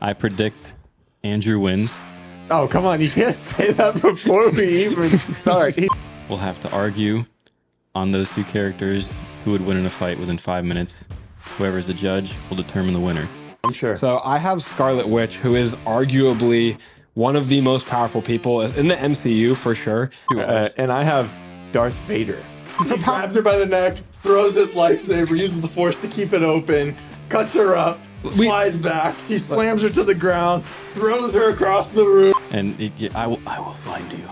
I predict Andrew wins. Oh, come on. You can't say that before we even start. We'll have to argue on those two characters who would win in a fight within 5 minutes. Whoever's the judge will determine the winner. I'm sure. So I have Scarlet Witch, who is arguably one of the most powerful people in the MCU for sure. And I have Darth Vader. He grabs her by the neck, throws his lightsaber, uses the Force to keep it open, cuts her up, flies back. He slams her to the ground, throws her across the room. And I will find you,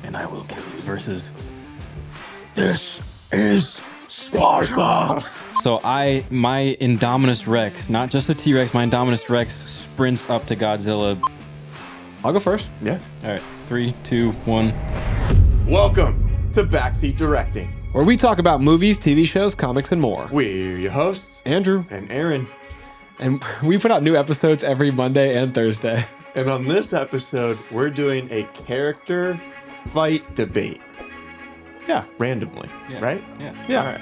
and I will kill you. Versus, this is Sparta. So my Indominus Rex, not just the T-Rex, my Indominus Rex sprints up to Godzilla. I'll go first. Yeah. All right, 3, 2, 1. Welcome to Backseat Directing, Where we talk about movies, TV shows, comics, and more. we're your hosts, Andrew. and Arron. And we put out new episodes every Monday and Thursday. And on this episode, we're doing a character fight debate. Yeah. Randomly, right? Yeah. Yeah. All right.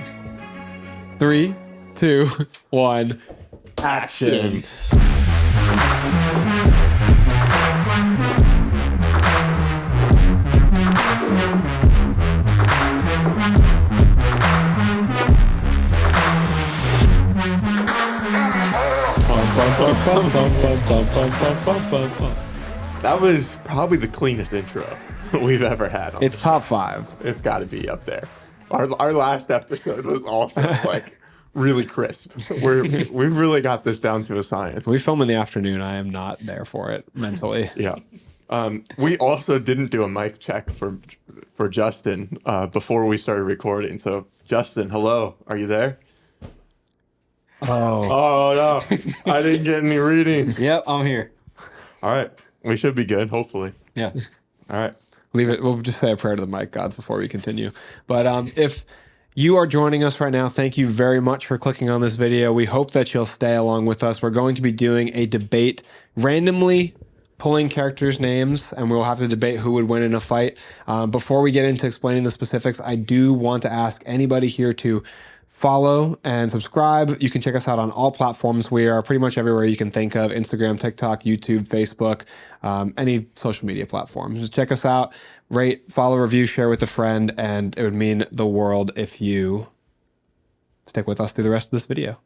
3, 2, 1. Action. That was probably the cleanest intro we've ever had. On It's top 5. It's got to be up there. Our last episode was also like really crisp. We've really got this down to a science. We film in the afternoon. I am not there for it mentally. Yeah. We also didn't do a mic check for Justin before we started recording. So Justin, hello, are you there? Oh no, I didn't get any readings. Yep, I'm here. All right, we should be good, hopefully. Yeah. All right. Leave it. We'll just say a prayer to the mic gods before we continue. But if you are joining us right now, thank you very much for clicking on this video. We hope that you'll stay along with us. We're going to be doing a debate, randomly pulling characters' names, and we'll have to debate who would win in a fight. Before we get into explaining the specifics, I do want to ask anybody here to follow and subscribe. You can check us out on all platforms. We are pretty much everywhere you can think of: Instagram, TikTok, YouTube, Facebook, any social media platforms. Just check us out, rate, follow, review, share with a friend, and it would mean the world if you stick with us through the rest of this video.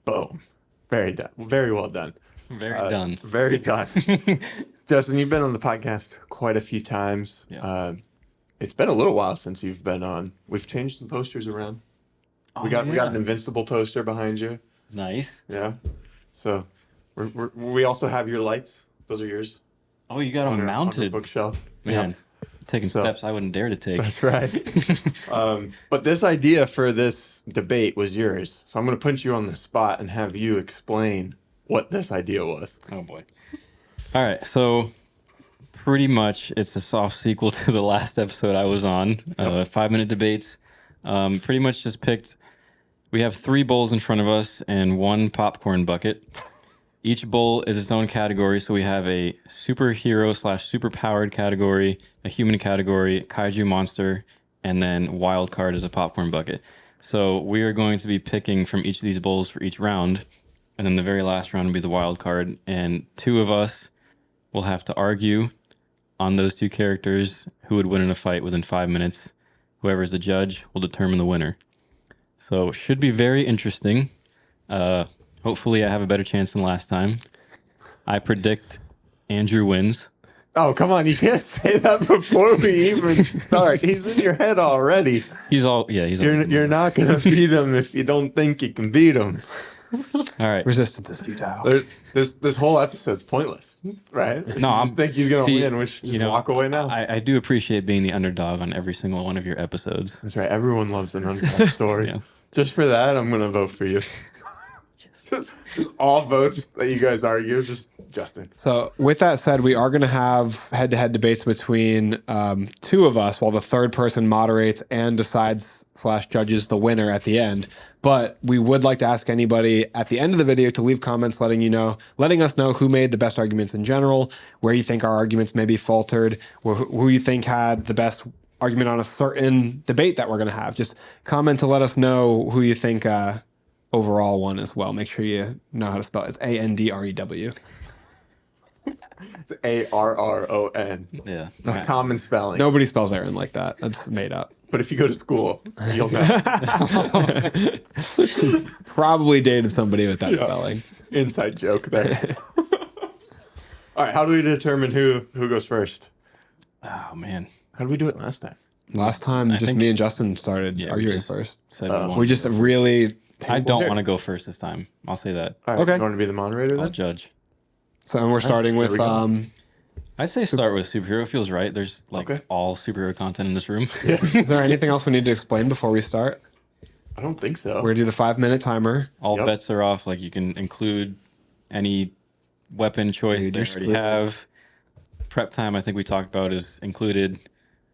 Boom. Very done. Very well done. Very done. Very done. Justin, you've been on the podcast quite a few times. Yeah. It's been a little while since you've been on. We've changed some posters around. We got an Invincible poster behind you. Nice. Yeah. So we also have your lights. Those are yours. Oh, you got On them our mounted. bookshelf. Man, taking steps I wouldn't dare to take. That's right. But this idea for this debate was yours. So I'm going to put you on the spot and have you explain what this idea was. Oh boy. All right, so pretty much it's a soft sequel to the last episode I was on. 5-minute debates. Pretty much just picked. We have 3 bowls in front of us and 1 popcorn bucket. Each bowl is its own category, so we have a superhero / superpowered category, a human category, kaiju monster, and then wild card is a popcorn bucket. So we are going to be picking from each of these bowls for each round, and then the very last round will be the wild card, and 2 of us will have to argue on those 2 characters who would win in a fight within 5 minutes. Whoever's the judge will determine the winner. So should be very interesting. Hopefully I have a better chance than last time. I predict Andrew wins. Oh, come on. You can't say that before we even start. He's in your head already. He's You're not going to beat him if you don't think you can beat him. all right. Resistance is futile. This whole episode's pointless, right? No, I think he's going to win. We should just walk away now. I do appreciate being the underdog on every single one of your episodes. That's right. Everyone loves an underdog story. Yeah. Just for that, I'm going to vote for you. Just all votes that you guys argue, just Justin. So with that said, we are going to have head-to-head debates between 2 of us, while the third person moderates and decides / judges the winner at the end. But we would like to ask anybody at the end of the video to leave comments letting us know who made the best arguments in general, where you think our arguments may be faltered, or who you think had the best argument on a certain debate that we're going to have. Just comment to let us know who you think overall won as well. Make sure you know how to spell it. It's Andrew. It's Arron. Yeah. That's common spelling. Nobody spells Aaron like that. That's made up. But if you go to school, you'll know. Probably dated somebody with that spelling. Inside joke there. All right, how do we determine who goes first? Oh man. How did we do it last time? Last time, just think- me and Justin started we arguing just first. Said we wanted We just to go really. first. I don't want to go first this time. I'll say that. All right, Okay. you want to be the moderator I'll then? judge. So and we're starting there with we go. I say start with superhero. Feels right. There's like Okay. all superhero content in this room. Is there anything else we need to explain before we start? I don't think so. We're gonna do the 5-minute timer. All Yep. bets are off. Like you can include any weapon choice Dude, they you're already screwed. have. Prep time, I think we talked about, is included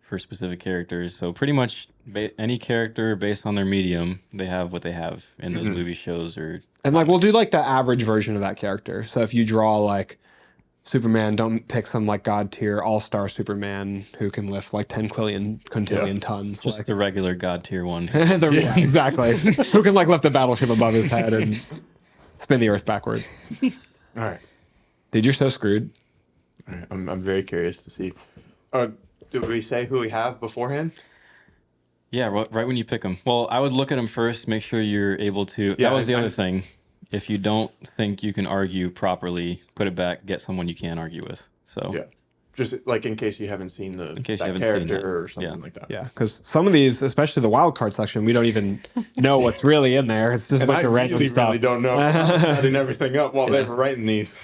for specific characters. So pretty much any character based on their medium, they have what they have in those movie shows or. And like we'll do like the average version of that character. So if you draw like Superman, don't pick some like god tier all-star Superman who can lift like 10 quintillion tons. Just Like, the regular god tier one. yeah, exactly. Who can like lift a battleship above his head and spin the earth backwards. All right. Dude, you're so screwed. All right. I'm very curious to see. Did we say who we have beforehand? Yeah, right when you pick them. Well, I would look at them first, make sure you're able to. Yeah, that was the I- other thing. If you don't think you can argue properly, put it back, get someone you can argue with. So, Yeah. Just like in case you haven't seen case you that haven't seen character that. or something Yeah. like that. Yeah, because some of these, especially the wild card section, we don't even know what's really in there. It's just a And bunch I of random really, stuff. really don't know. I was setting everything up while they were writing these.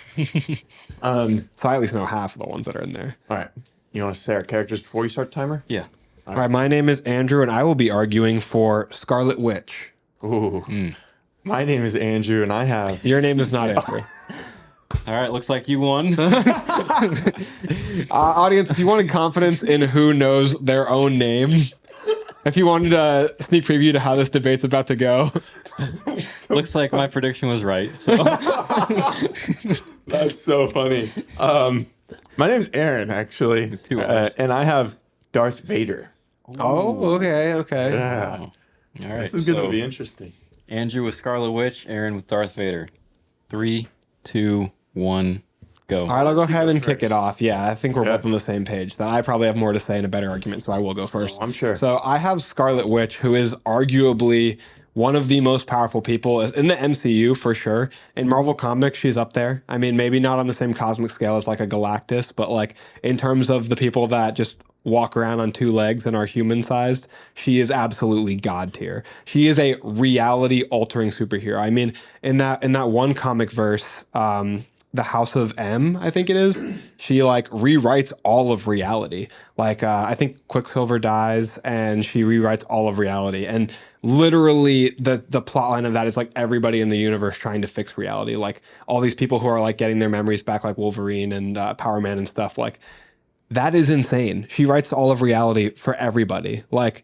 So I at least know half of the ones that are in there. All right. You want to say our characters before you start the timer? yeah. All right, my name is Andrew, and I will be arguing for Scarlet Witch. Ooh. My name is Andrew, and I have. Your name is not Andrew. All right, looks like you won. Audience, if you wanted confidence in who knows their own name, if you wanted a sneak preview to how this debate's about to go, Looks like my prediction was right. So, That's so funny. My name's Arron, actually. Two R's. And I have Darth Vader. oh, okay. Yeah. all right. This is going to so be interesting. Andrew with Scarlet Witch, Aaron with Darth Vader. 3, 2, 1, go. All right, I'll go ahead and kick first. it off. Yeah, I think we're Yeah. both on the same page. That I probably have more to say and a better argument, so I will go first. I'm sure. So I have Scarlet Witch, who is arguably one of the most powerful people in the MCU for sure. In Marvel Comics, she's up there. I mean, maybe not on the same cosmic scale as like a Galactus, but like in terms of the people that just walk around on 2 legs and are human sized, she is absolutely god tier. She is a reality altering superhero. I mean, in that one comic verse, the House of M, I think it is, she like rewrites all of reality. Like I think Quicksilver dies and she rewrites all of reality. And literally the plot line of that is like everybody in the universe trying to fix reality. Like all these people who are like getting their memories back, like Wolverine and Power Man and stuff. Like that is insane. She writes all of reality for everybody. Like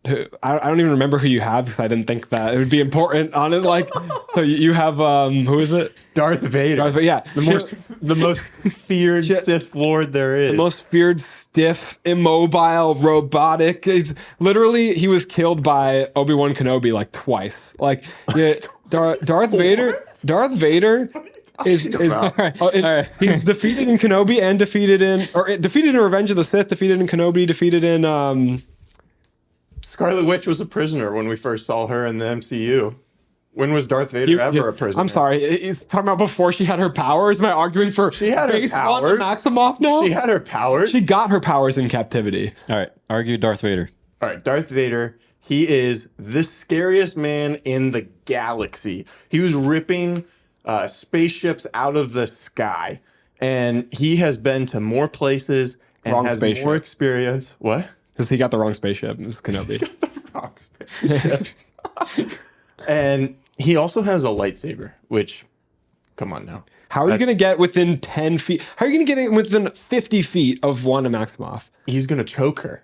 I don't even remember who you have because I didn't think that it would be important on it. Like, so you have who is it? Darth Vader. Darth Vader, yeah, The most feared Sith Lord there is. the most feared, stiff, immobile, robotic. It's literally he was killed by Obi-Wan Kenobi like twice. Like, yeah, Darth Vader. Darth Vader is he's defeated in Kenobi and defeated in Revenge of the Sith. Defeated in Kenobi. Defeated in Scarlet Witch was a prisoner when we first saw her in the MCU. When was Darth Vader ever a prisoner? I'm sorry. He's talking about before she had her powers. Am I arguing for She had her base powers. Wanda Maximoff now? She had her powers. She got her powers in captivity. All right, argue Darth Vader. All right, Darth Vader. He is the scariest man in the galaxy. He was ripping spaceships out of the sky, and he has been to more places and Wrong has spaceship. more experience. What? Because he got the wrong spaceship. This is Kenobi. Wrong spaceship. And he also has a lightsaber, which, come on now. How are you going to get within 10 feet? How are you going to get it within 50 feet of Wanda Maximoff? He's going to choke her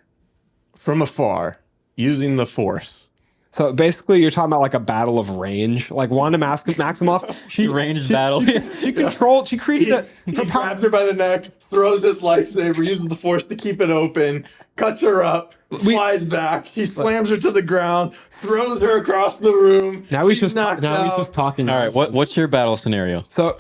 from afar using the Force. So basically, you're talking about like a battle of range. Like Wanda Maximoff, she Ranged battle. She controlled. She created He grabs her by the neck, throws his lightsaber, uses the Force to keep it open, cuts her up, flies back. He slams her to the ground, throws her across the room. Now he's She's just knocked out. talking. All right, what's your battle scenario? So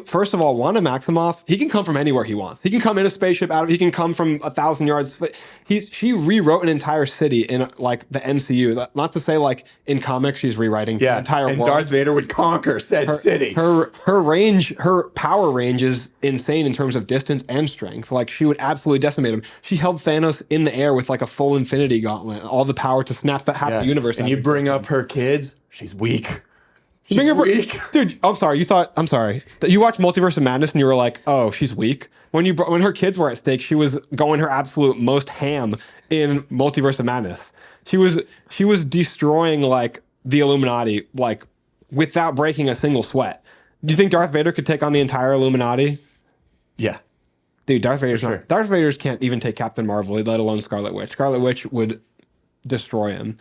first of all, Wanda Maximoff, he can come from anywhere he wants. He can come in a spaceship he can come from 1,000 yards. But she rewrote an entire city in like the MCU. Not to say like in comics she's rewriting the entire and world. Darth Vader would conquer said city. Her power range is insane in terms of distance and strength. Like she would absolutely decimate him. She held Thanos in the air with like a full Infinity Gauntlet, all the power to snap half the universe. And out you of bring up existence. her kids, she's weak. You bring She's up her- weak. Dude, I'm sorry. You watched Multiverse of Madness and you were like, oh, she's weak. When her kids were at stake, she was going her absolute most ham in Multiverse of Madness. She was destroying like the Illuminati like without breaking a single sweat. Do you think Darth Vader could take on the entire Illuminati? Yeah. Dude, Darth Vader's sure. not. Darth Vader's can't even take Captain Marvel, let alone Scarlet Witch. Scarlet Witch would destroy him.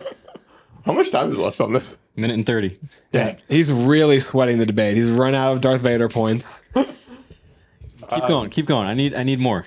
How much time is left on this? Minute and 30. Yeah. He's really sweating the debate. He's run out of Darth Vader points. Keep going. I need more.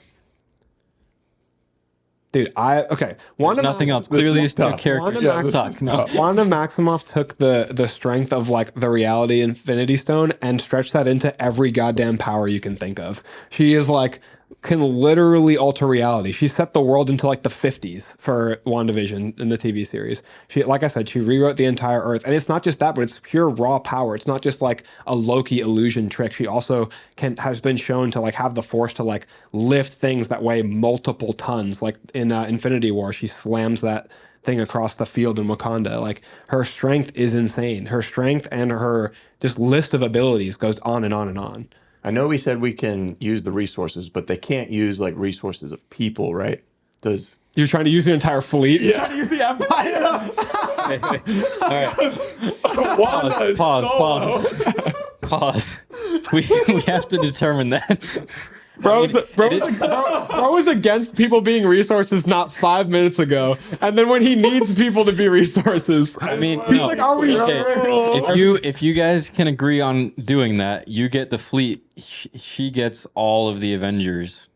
Dude, okay. There's nothing else. Clearly, these two tough. characters Wanda suck. No. Wanda Maximoff took the strength of like the reality Infinity Stone and stretched that into every goddamn power you can think of. She is like can literally alter reality. She set the world into like the 50s for WandaVision in the TV series. She, like I said, she rewrote the entire Earth. And it's not just that, but it's pure raw power. It's not just like a Loki illusion trick. She also has been shown to like have the Force to like lift things that weigh multiple tons. Like in Infinity War, she slams that thing across the field in Wakanda. Like her strength is insane. Her strength and her just list of abilities goes on and on and on. I know we said we can use the resources, but they can't use like resources of people, right? You're trying to use the entire fleet? Yeah. You're trying to use the Empire? All right. Wanda is solo. Pause. We have to determine that. Bro was against people being resources not 5 minutes ago, and then when he needs people to be resources, I mean, he's no. like, "Are we sure?" If you guys can agree on doing that, you get the fleet. She gets all of the Avengers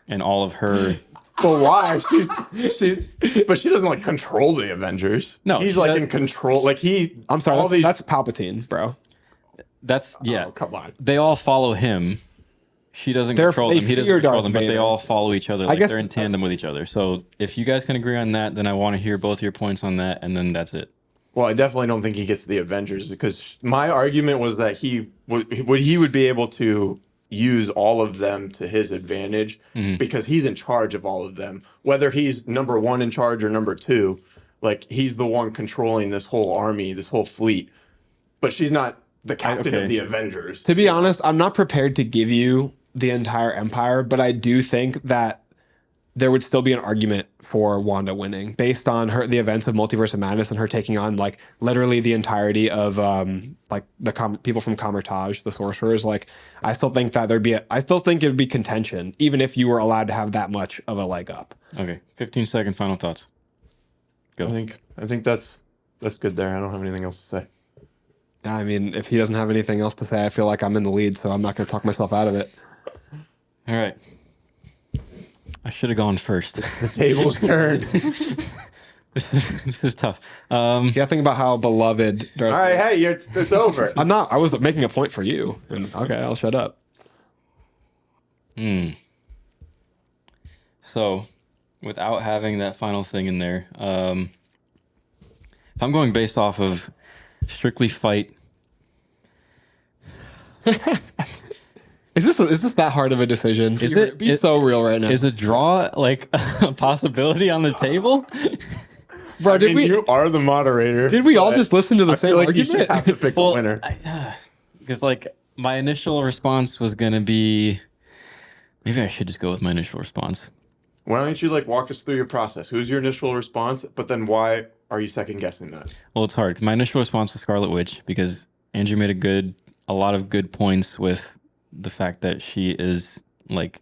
and all of her. But why? But she doesn't like control the Avengers. No, he's she like does- in control. Like I'm sorry, all that's Palpatine, bro. That's yeah. Oh, come on. They all follow him. She doesn't control them. He doesn't fear control Darth them, but they Vader. all follow each other. I Like guess- they're in tandem with each other. So if you guys can agree on that, then I want to hear both your points on that, and then that's it. Well, I definitely don't think he gets the Avengers because my argument was that he would be able to use all of them to his advantage because he's in charge of all of them. Whether he's number one in charge or number two, like he's the one controlling this whole army, this whole fleet. But she's not the captain okay. of the Avengers. To be honest, I'm not prepared to give you the entire Empire, but I do think that there would still be an argument for Wanda winning based on the events of Multiverse of Madness and her taking on like literally the entirety of like the people from Kamertage, the sorcerers. Like I still think that I still think it would be contention even if you were allowed to have that much of a leg up. Okay, 15-second final thoughts. Go. I think that's good there. I don't have anything else to say. I mean, if he doesn't have anything else to say, I feel like I'm in the lead, so I'm not going to talk myself out of it. All right. I should have gone first. The tables turned. This is tough. You gotta think about how beloved Darth All right, hey, it's over. I'm not. I was making a point for you. And okay, I'll shut up. So, without having that final thing in there, if I'm going based off of strictly fight, Is this that hard of a decision? Is it? Be so real right now, is a draw like a possibility on the table? bro. I mean, you are the moderator. Did we all but just listen to the I same feel like argument? you should have to pick a winner. Because like my initial response was gonna be, maybe I should just go with my initial response. Why don't you like walk us through your process? Who's your initial response? But then why are you second guessing that? Well, it's hard. My initial response was Scarlet Witch because Andrew made a lot of good points with the fact that she is like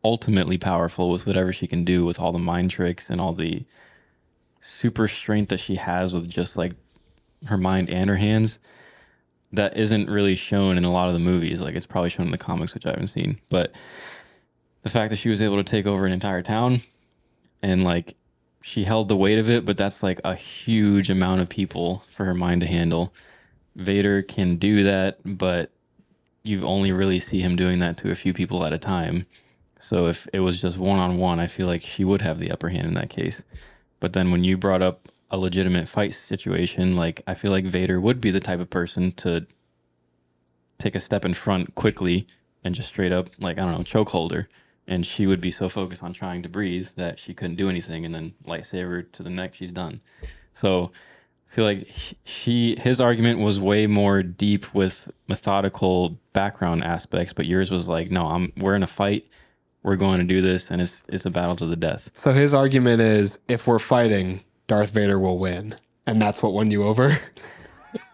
ultimately powerful with whatever she can do with all the mind tricks and all the super strength that she has with just like her mind and her hands that isn't really shown in a lot of the movies. Like it's probably shown in the comics, which I haven't seen, but the fact that she was able to take over an entire town and like she held the weight of it, but that's like a huge amount of people for her mind to handle. Vader can do that, but you only really see him doing that to a few people at a time. So if it was just one-on-one, I feel like she would have the upper hand in that case. But then when you brought up a legitimate fight situation, like I feel like Vader would be the type of person to take a step in front quickly and just straight up, like, I don't know, chokehold her. And she would be so focused on trying to breathe that she couldn't do anything. And then lightsaber to the neck, she's done. So I feel like his argument was way more deep with methodical background aspects, but yours was like, no, we're in a fight. We're going to do this, and it's a battle to the death. So his argument is, if we're fighting, Darth Vader will win, and that's what won you over.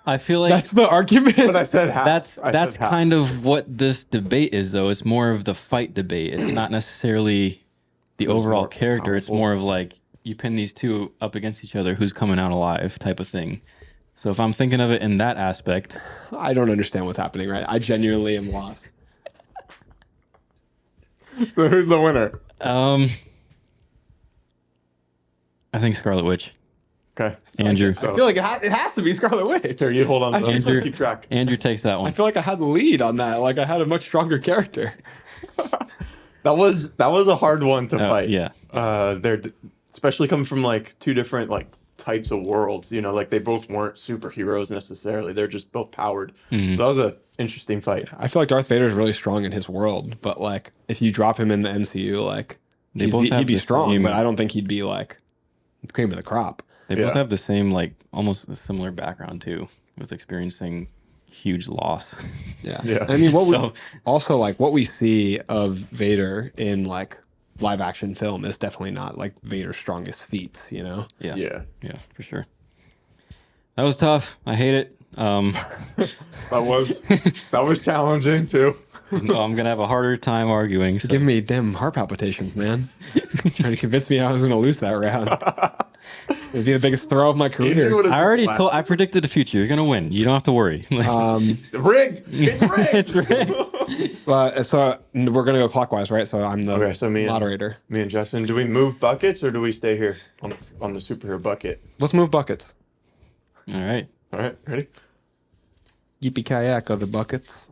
I feel like That's the argument. But I said half. that's kind of what this debate is, though. It's more of the fight debate. It's not necessarily the overall more character. It's powerful. more of like you pin these two up against each other, who's coming out alive, type of thing. So if I'm thinking of it in that aspect, I don't understand what's happening, right? I genuinely am lost. So who's the winner? I think Scarlet Witch. Okay. Andrew. So, I feel like it has to be Scarlet Witch. here, you hold on. I'm just gonna Andrew, keep track. Andrew takes that I one. feel like I had the lead on that. Like I had a much stronger character. That was a hard one to fight. Yeah. They're especially coming from like two different like types of worlds. You know, like they both weren't superheroes necessarily. They're just both powered. Mm-hmm. So that was a interesting fight. I feel like Darth Vader is really strong in his world, but like if you drop him in the MCU, like he'd be the strong, same- but I don't think he'd be like the cream of the crop. They both Yeah. have the same, like, almost a similar background, too, with experiencing huge loss. Yeah. Yeah. I mean, So- also like what we see of Vader in like live action film is definitely not like Vader's strongest feats, you know? Yeah. Yeah. Yeah, for sure. That was tough. I hate it. That was challenging too. No, I'm going to have a harder time arguing. So. Give me damn heart palpitations, man. Trying to convince me I was going to lose that round. It'd be the biggest throw of my Andrew career. would've I already just told. I predicted the future. You're gonna win. You don't have to worry. Like, laughed. Rigged. It's rigged. it's rigged. So we're going to go clockwise, right? So I'm the Okay, so me and- moderator. Me and Justin, do we move buckets or do we stay here on the superhero bucket? Let's move buckets. All right. All right, ready? Yippee kayak other buckets.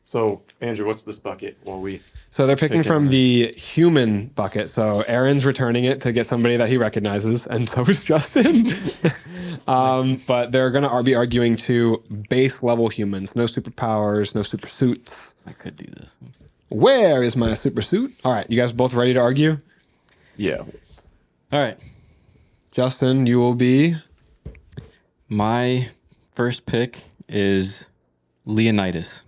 So Andrew, what's this bucket? While we So they're picking Picking from it. the human bucket. So Aaron's returning it to get somebody that he recognizes, and so is Justin. But they're going to be arguing to base level humans. No superpowers, no super suits. I could do this. Where is my super suit? All right, you guys both ready to argue? yeah. All right. Justin, you will be. My first pick is Leonidas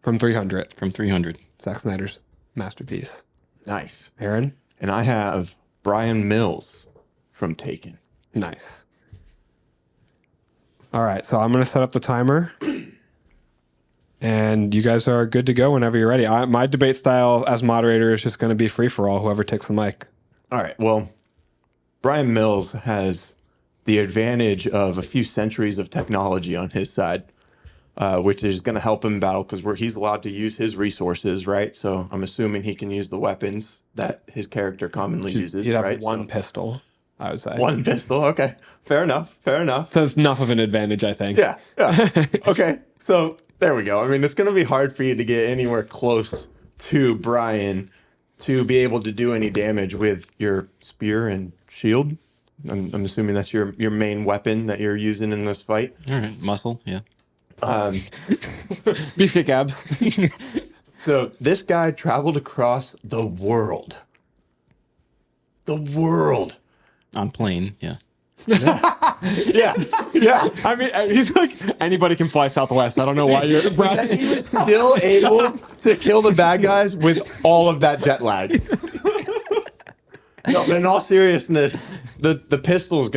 From 300, from 300. Zack Snyder's masterpiece. Nice. Aaron? And I have Bryan Mills from Taken. Nice. All right, so I'm going to set up the timer. And you guys are good to go whenever you're ready. My debate style as moderator is just going to be free for all, whoever takes the mic. All right. Well, Bryan Mills has the advantage of a few centuries of technology on his side, which is going to help him battle because he's allowed to use his resources, right? So I'm assuming he can use the weapons that his character commonly uses, You'd have right? one So, pistol, I would say. one pistol. Okay. Fair enough. Fair enough. So it's enough of an advantage, I think. Yeah. Yeah. Okay. So there we go. I mean, it's going to be hard for you to get anywhere close to Bryan to be able to do any damage with your spear and shield. I'm assuming that's your main weapon that you're using in this fight. All right. Muscle. Yeah. Beefcake abs. So this guy traveled across the world. The world. On plane. Yeah. Yeah. Yeah. I mean, he's like, anybody can fly Southwest. I don't know why you're And he was still able to kill the bad guys with all of that jet lag. No, but in all seriousness, the pistol's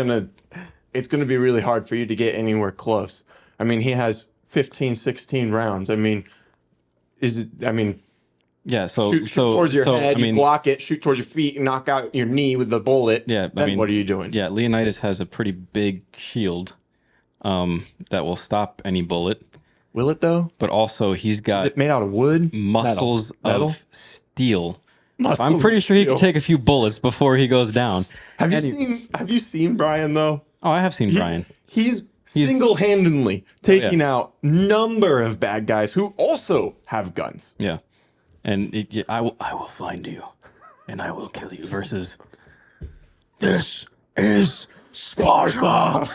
it's gonna be really hard for you to get anywhere close. I mean, he has 15, 16 rounds. I mean, Yeah. So shoot towards your head, I mean, you block it, shoot towards your feet, and knock out your knee with the bullet. Yeah, Then what are you doing? Yeah, Leonidas has a pretty big shield that will stop any bullet, Will it though? but also he's Is got it made out of wood? muscles Metal? of steel Muscles I'm pretty of sure he steel. can take a few bullets before he goes down. Have you seen Bryan though? Oh, I have seen Bryan. He's single-handedly taking out number of bad guys who also have guns. Yeah. And I will find you and I will kill you versus This is Sparta.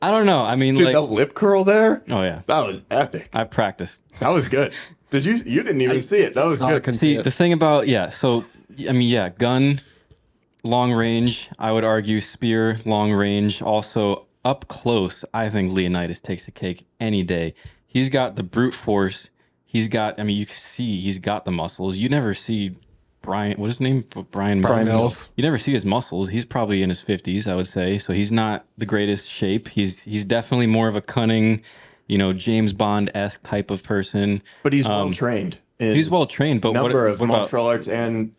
I don't know. I mean, Dude, like, that lip curl there. oh yeah, That was epic. I've practiced. That was good. Did you? You didn't even see it. That was I good. couldn't See, it. the thing about, so, I mean, yeah, gun, long range, I would argue spear, long range. Also, up close, I think Leonidas takes the cake any day. He's got the brute force. He's got, I mean, you can see he's got the muscles. You never see Bryan, what is his name? Bryan Mills. You never see his muscles. He's probably in his 50s, I would say. So he's not the greatest shape. He's definitely more of a cunning, James Bond-esque type of person. But he's well trained. He's well trained, but Number of what about martial arts and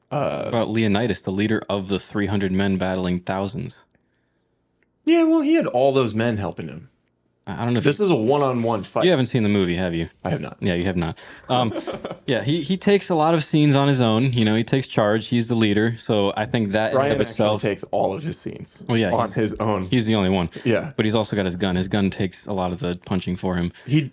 about Leonidas, the leader of the 300 men battling thousands? yeah, well, he had all those men helping him. I don't know if This is a one-on-one fight. you haven't seen the movie, have you? I have not. Yeah, you have not. Yeah, he takes a lot of scenes on his own. He takes charge. He's the leader. So I think that in Bryan and of itself, actually takes all of his scenes. Well, yeah, on he's- his own. he's the only one. Yeah. But he's also got his gun. His gun takes a lot of the punching for him. He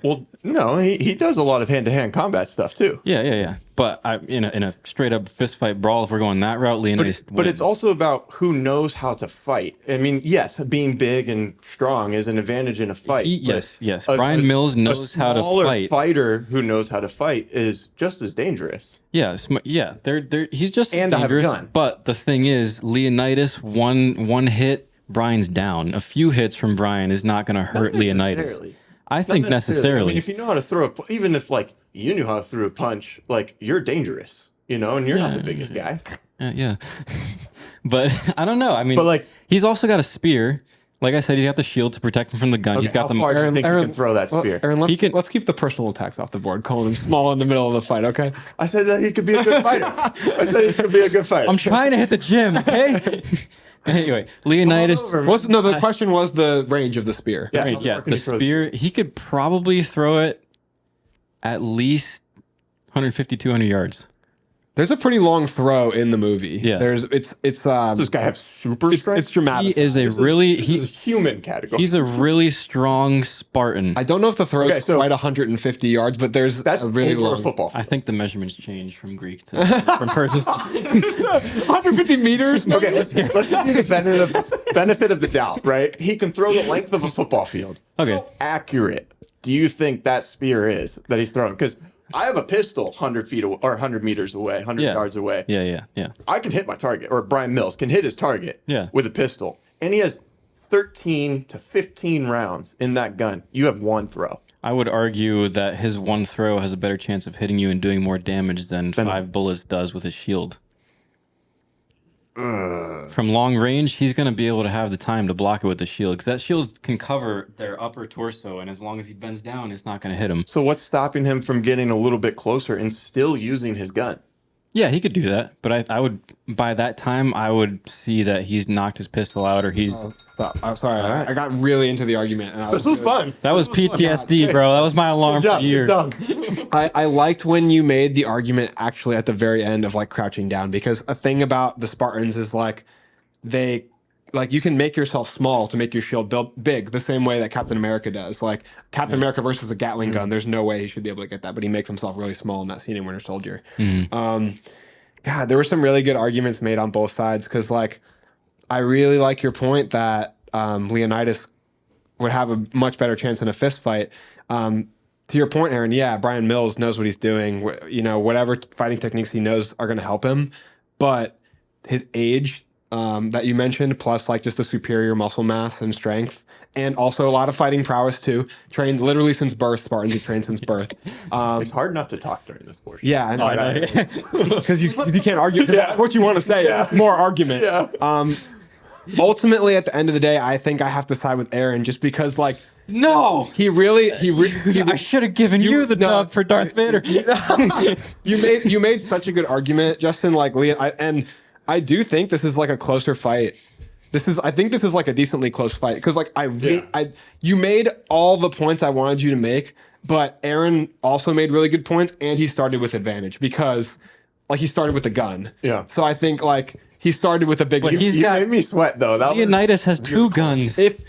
well, no, he does a lot of hand-to-hand combat stuff too. Yeah. But in a straight up fist fight brawl, if we're going that route, Leonidas But wins. it's also about who knows how to fight. I mean, yes, being big and strong is an advantage in a fight. but yes. Bryan Mills a knows how to smaller fight. fighter who knows how to fight is just as dangerous. Yeah, they're he's just as And I have a dangerous. gun. But the thing is, Leonidas one hit, Bryan's down. A few hits from Bryan is not going to hurt Leonidas. necessarily. I think I necessarily. mean, if you know how to throw even if like you knew how to throw a punch, like you're dangerous, and you're not the biggest guy. Yeah. But I don't know. I mean, But, like- he's also got a spear. Like I said, he's got the shield to protect him from the gun. He's got how the far do you think you Arron- can throw that spear? Aaron, can- let's keep the personal attacks off the board, calling him small in the middle of the fight, okay? I said that he could be a good fighter. I said he could be a good fighter. I'm trying to hit the gym, okay? Anyway, Leonidas. Come on over, The question was the range of the spear. Yeah. Right, How yeah, far can the he throw the spear, he could probably throw it at least 150, 200 yards. There's a pretty long throw in the movie. Yeah. It's Does this guy have super strength? it's dramatic. He is This is human category. he's a really strong Spartan. I don't know if the throw Okay, is so- quite 150 yards, but there's That's a really over long a football I field. think the measurements change from Greek to from Persian. 150 meters. Okay, let's give you the benefit of the doubt, right? He can throw the length of a football field. Okay. How accurate do you think that spear is that he's throwing? Because I have a pistol 100 feet away, or 100 meters away, 100 Yeah. yards away. Yeah. I can hit my target, or Bryan Mills can hit his target Yeah. with a pistol. And he has 13 to 15 rounds in that gun. You have one throw. I would argue that his one throw has a better chance of hitting you and doing more damage than 5 bullets does with his shield. From long range, he's going to be able to have the time to block it with the shield because that shield can cover their upper torso, and as long as he bends down, it's not going to hit him. So what's stopping him from getting a little bit closer and still using his gun? Yeah, he could do that, but I would by that time I would see that he's knocked his pistol out or he's Stop. I'm sorry. I got really into the argument. And This was fun. that was PTSD, bro. That was my alarm for years. I liked when you made the argument actually at the very end of like crouching down, because a thing about the Spartans is like you can make yourself small to make your shield build big, the same way that Captain America does. Like Captain America versus a Gatling gun, there's no way he should be able to get that, but he makes himself really small in that scene in Winter Soldier. God, there were some really good arguments made on both sides because like I really like your point that Leonidas would have a much better chance in a fist fight. To your point, Aaron, yeah, Bryan Mills knows what he's doing. Whatever fighting techniques he knows are going to help him, but his age that you mentioned, plus like just the superior muscle mass and strength, and also a lot of fighting prowess too. Trained literally since birth. Spartans have trained since birth. It's hard not to talk during this portion. Yeah, because you can't argue. What you want to say is more argument. Yeah. Ultimately, at the end of the day, I think I have to side with Aaron just because like. No, He I should have given you the dub for Darth Vader. you made such a good argument, Justin. Like and I do think this is like a closer fight. I think this is like a decently close fight because like you made all the points I wanted you to make, but Arron also made really good points and he started with advantage because like he started with the gun. Yeah. So I think like he started with a big. But You made me sweat though. That Leonidas has 2 guns. If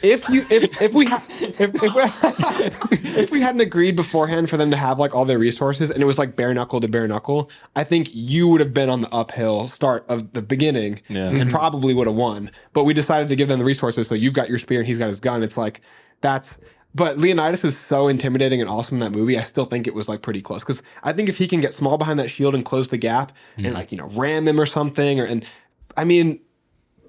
we hadn't agreed beforehand for them to have like all their resources and it was like bare knuckle to bare knuckle, I think you would have been on the uphill start of the beginning and probably would have won. But we decided to give them the resources, so you've got your spear and he's got his gun. It's like that's. But Leonidas is so intimidating and awesome in that movie. I still think it was like pretty close because I think if he can get small behind that shield and close the gap and like ram him or something I mean,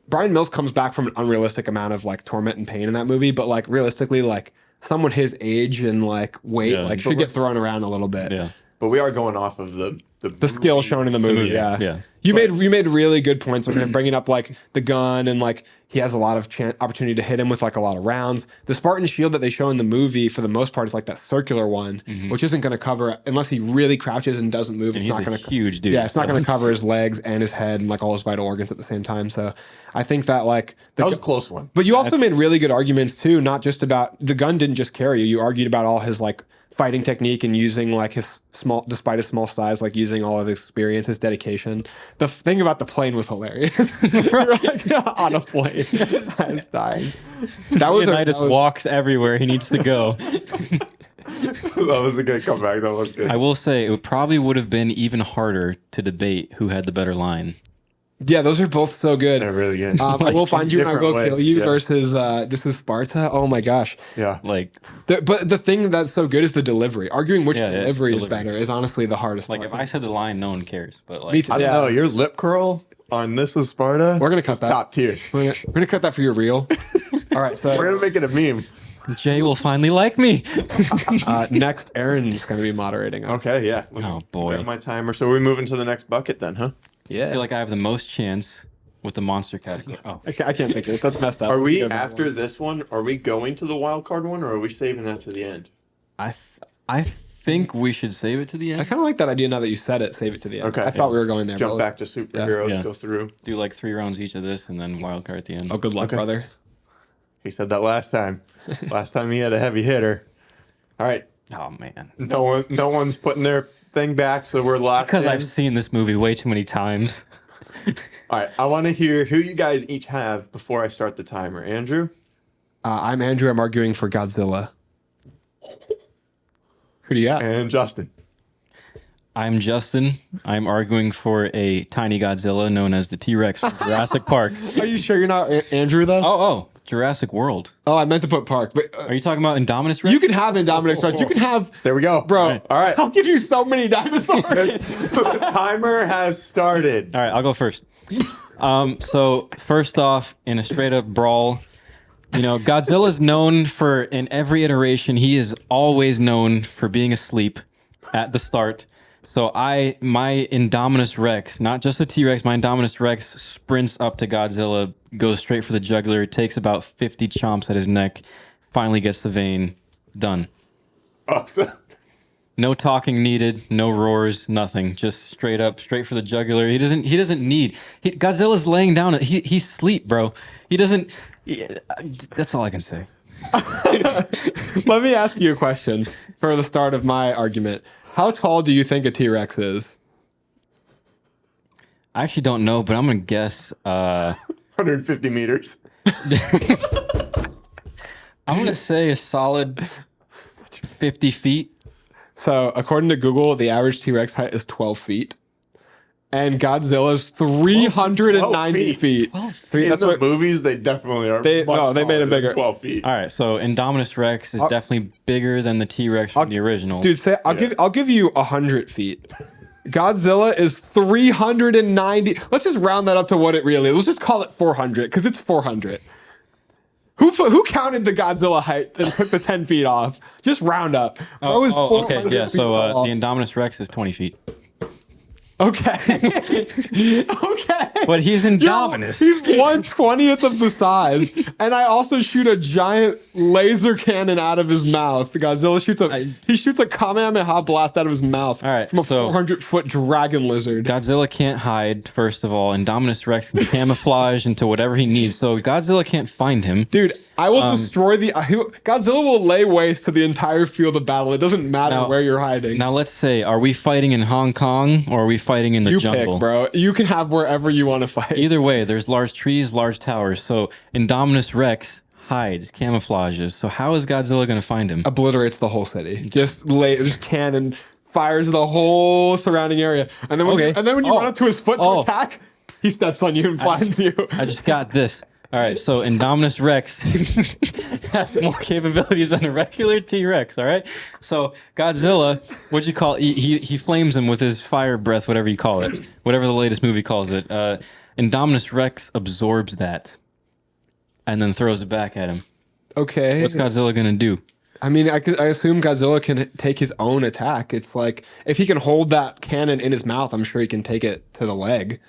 Bryan Mills comes back from an unrealistic amount of like torment and pain in that movie, but like realistically, like someone his age and like weight like should get thrown around a little bit. Yeah. But we are going off of the skill shown in the movie. Yeah. You made really good points on him bringing up like the gun and like he has a lot of opportunity to hit him with like a lot of rounds. The Spartan shield that they show in the movie for the most part is like that circular one, which isn't going to cover unless he really crouches and doesn't move. And it's not going to huge dude. Yeah, it's not going to cover his legs and his head and like all his vital organs at the same time. So I think that like that was a close one. But you also made really good arguments too, not just about the gun didn't just carry you. You argued about all his like fighting technique and using like his despite his small size, like using all of his experience, his dedication. The thing about the plane was hilarious. Like, on a plane, I was dying. That was walks everywhere he needs to go. That was a good comeback. That was good. I will say it probably would have been even harder to debate who had the better line. Yeah, those are both so good. They're really good. I will find you and I will kill you yeah. versus this is Sparta. Oh my gosh. Yeah. Like, but the thing that's so good is the delivery. Arguing which Yeah, it's delivery is delivery. better is honestly the hardest like part. if I said the line, no one cares. But like, Me too. I don't know. Your lip curl on This Is Sparta. We're gonna cut is that. top tier. We're gonna cut that for your reel. All right, so We're gonna make it a meme. Jay will finally like me. next, Aaron's gonna be moderating us. Okay. Yeah. Oh, boy. Got my timer. So we're moving to the next bucket then, huh? Yeah. I feel like I have the most chance with the monster category. Oh, I can't pick this. That's messed up. Are we Yeah. after this one? Are we going to the wild card one, or are we saving that to the end? I think we should save it to the I end. kind of like that idea now that you said it. Save it to the end. Okay. I thought we were going there. Jump but- back to superheroes. Yeah. Go through. Do like 3 rounds each of this, and then wild card at the end. Oh, good luck, Okay. brother. He said that last time. Last time he had a heavy hitter. All right. Oh man. No one's putting their thing back, so we're locked Because in. I've seen this movie way too many times. All right. I want to hear who you guys each have before I start the timer. Andrew. I'm Andrew. I'm arguing for Godzilla. Who do you got? And Justin. I'm Justin. I'm arguing for a tiny Godzilla known as the T-Rex from Jurassic Park. Are you sure you're not Andrew though? Oh, Jurassic World. Oh, I meant to put Park, but Are you talking about Indominus Rex? you can have Indominus Rex. You can have, There we go. bro. right. All right. I'll give you so many dinosaurs. The timer has started. All right, I'll go first. So first off, in a straight up brawl, you know, Godzilla's known for, in every iteration, he is always known for being asleep at the start. So my Indominus Rex, not just the T-Rex, my Indominus Rex sprints up to Godzilla, goes straight for the jugular, takes about 50 chomps at his neck, finally gets the vein, done. Awesome. No talking needed, no roars, nothing. Just straight up, straight for the jugular. He doesn't need. Godzilla's laying down. He's sleep, bro. He doesn't. That's all I can say. Let me ask you a question for the start of my argument. How tall do you think a T-Rex is? I actually don't know, but I'm gonna guess. 150 meters. I'm gonna say a solid 50 feet. So, according to Google, the average T-Rex height is 12 feet. And Godzilla's 390 feet. In That's the what, movies, they definitely are. They- much no, they made taller it than bigger. 12 feet. All right, so Indominus Rex is definitely bigger than the T-Rex from the original. dude, I'll give you 100 feet. Godzilla is 390. Let's just round that up to what it really is. Let's just call it 400 because it's 400. Who counted the Godzilla height and took the 10 feet off? Just round up. Bro is 400 okay, yeah. feet So tall. the Indominus Rex is 20 feet, Okay. Okay. but he's Indominus. He's 1/20th of the size. And I also shoot a giant laser cannon out of his mouth. Godzilla shoots a Kamehameha blast out of his mouth. All right, from a so 400-foot dragon lizard. Godzilla can't hide, first of all, and Indominus Rex can camouflage into whatever he needs, so Godzilla can't find him. Dude, I will destroy Godzilla will lay waste to the entire field of battle. It doesn't matter where you're hiding. Now let's say, are we fighting in Hong Kong or are we fighting in the you jungle? pick, bro. You can have wherever you want to fight. Either way, there's large trees, large towers. So Indominus Rex hides, camouflages. So how is Godzilla going to find him? Obliterates the whole city. Just cannon fires the whole surrounding area. And then when you run up to his foot to attack, he steps on you and finds you. I just got this. All right, so Indominus Rex has more capabilities than a regular T-Rex, all right? So Godzilla, what'd you call it? He flames him with his fire breath, whatever you call it, whatever the latest movie calls it. Indominus Rex absorbs that and then throws it back at him. Okay. What's Godzilla going to do? I mean, I assume Godzilla can take his own attack. It's like, if he can hold that cannon in his mouth, I'm sure he can take it to the leg.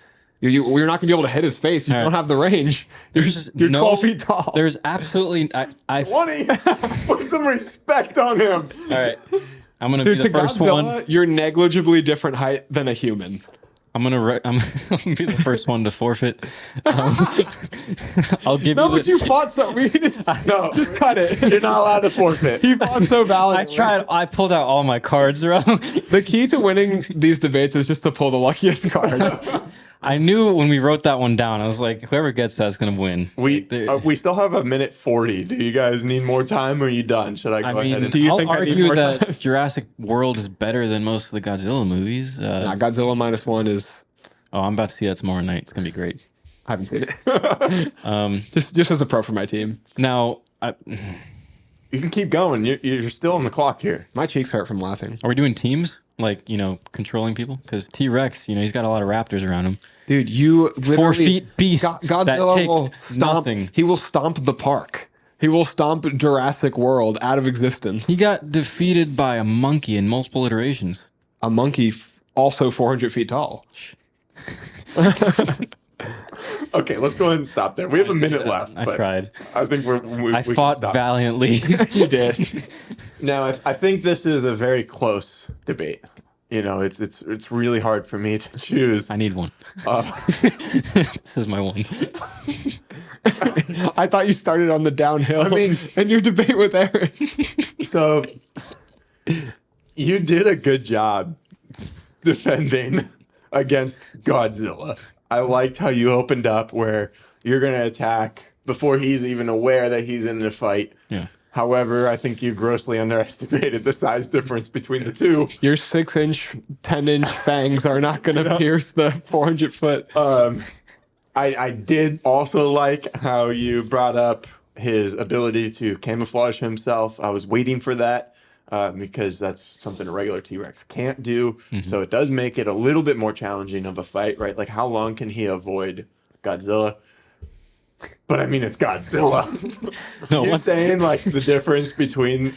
You're not gonna be able to hit his face. You don't have the range. You're 12 feet tall. There's absolutely 20. Put some respect on him. All right, I'm gonna be the first Godzilla, one. You're negligibly different height than a human. I'm gonna be the first one to forfeit. I'll give No, you. but you fought so. No, just cut it. You're not allowed to forfeit. He fought so valiantly. I tried. I pulled out all my cards wrong. The key to winning these debates is just to pull the luckiest card. I knew when we wrote that one down, I was like, whoever gets that's gonna win. We still have a minute 40. Do you guys need more time or are you done? Should I go ahead and... do you I'll think I need argue more that time? Jurassic World is better than most of the Godzilla movies. Godzilla -1 is... Oh, I'm about to see that tomorrow night. It's gonna be great. I haven't seen it. Just as a pro for my team. Now, You can keep going. You're still on the clock here. My cheeks hurt from laughing. are we doing teams? Like, controlling people? Because T-Rex, he's got a lot of raptors around him. Dude, you literally... 4 feet beast Godzilla that take will stomp... nothing. He will stomp the park. He will stomp Jurassic World out of existence. He got defeated by a monkey in multiple iterations. A monkey also 400 feet tall. Okay, let's go ahead and stop there. We have a minute left. I but tried. I think we I can fought stop. valiantly. You did. Now, I think this is a very close debate. It's really hard for me to choose. I need one. This is my one. I thought you started on the downhill. I mean, in your debate with Aaron. So you did a good job defending against Godzilla. I liked how you opened up where you're going to attack before he's even aware that he's in the fight. Yeah. However, I think you grossly underestimated the size difference between the two. Your 6-inch, 10-inch fangs are not going to pierce the 400-foot. I did also like how you brought up his ability to camouflage himself. I was waiting for that because that's something a regular T-Rex can't do. Mm-hmm. So it does make it a little bit more challenging of a fight, right? Like, how long can he avoid Godzilla? But I mean, it's Godzilla. No, You're saying like the difference between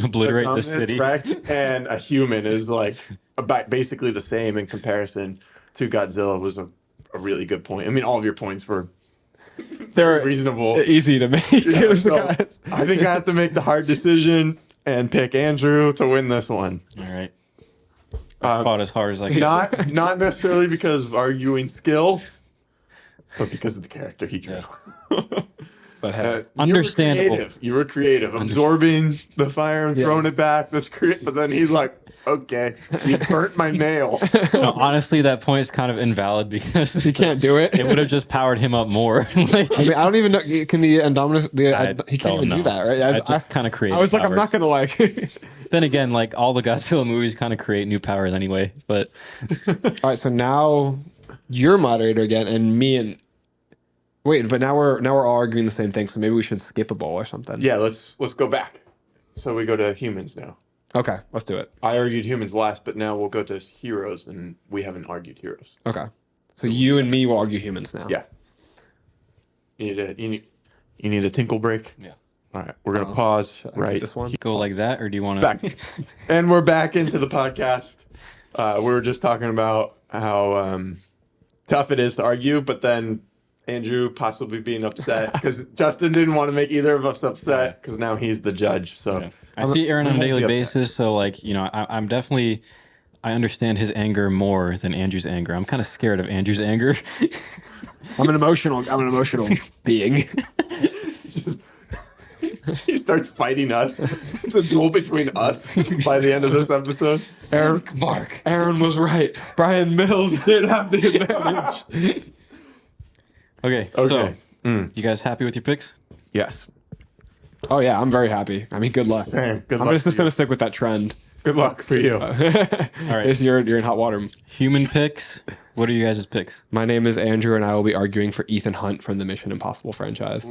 obliterate the Adonis city. Rex and a human is like about basically the same in comparison to Godzilla was a really good point. I mean, all of your points were They're reasonable. easy to make. Yeah, so I think I have to make the hard decision and pick Andrew to win this one. All right. I fought as hard as I could. Not necessarily because of arguing skill, but because of the character he drew. But hey, understandable. You were creative, absorbing the fire and throwing it back. That's great. But then he's like, "Okay, you burnt my nail." No, honestly, that point is kind of invalid because he can't do it. It would have just powered him up more. Like, I mean, I don't even know. Can the Indominus? He can't don't even do know. that, right? I just kind of create. I was like, I'm powers. not gonna like. Then again, like all the Godzilla movies kind of create new powers anyway. But All right, so now you're moderator again, and me and wait, but now we're all arguing the same thing. So maybe we should skip a bowl or something. Yeah, let's go back. So we go to humans now. Okay, let's do it. I argued humans last, but now we'll go to heroes, and we haven't argued heroes. Okay, so you and me will argue humans now. Yeah. You need a tinkle break. yeah, All right, we're gonna pause. Should I keep Right. this one. go like that, or do you want to? Back. And we're back into the podcast. We were just talking about how tough it is to argue, but then Andrew possibly being upset because Justin didn't want to make either of us upset because now he's the judge. So Yeah. I see Arron on a won't daily be upset. basis, so like I'm definitely I understand his anger more than Andrew's anger. I'm kind of scared of Andrew's anger. I'm an emotional being. Just, he starts fighting us. It's a duel between us by the end of this episode. Arron was right. Brian Mills did have the advantage. Okay. So you guys happy with your picks? Yes. Oh yeah, I'm very happy. I mean, good luck. Same. Good I'm luck. just gonna stick with that trend. Good luck for you. All right. You're in hot water. Human picks. What are you guys' picks? My name is Andrew, and I will be arguing for Ethan Hunt from the Mission Impossible franchise.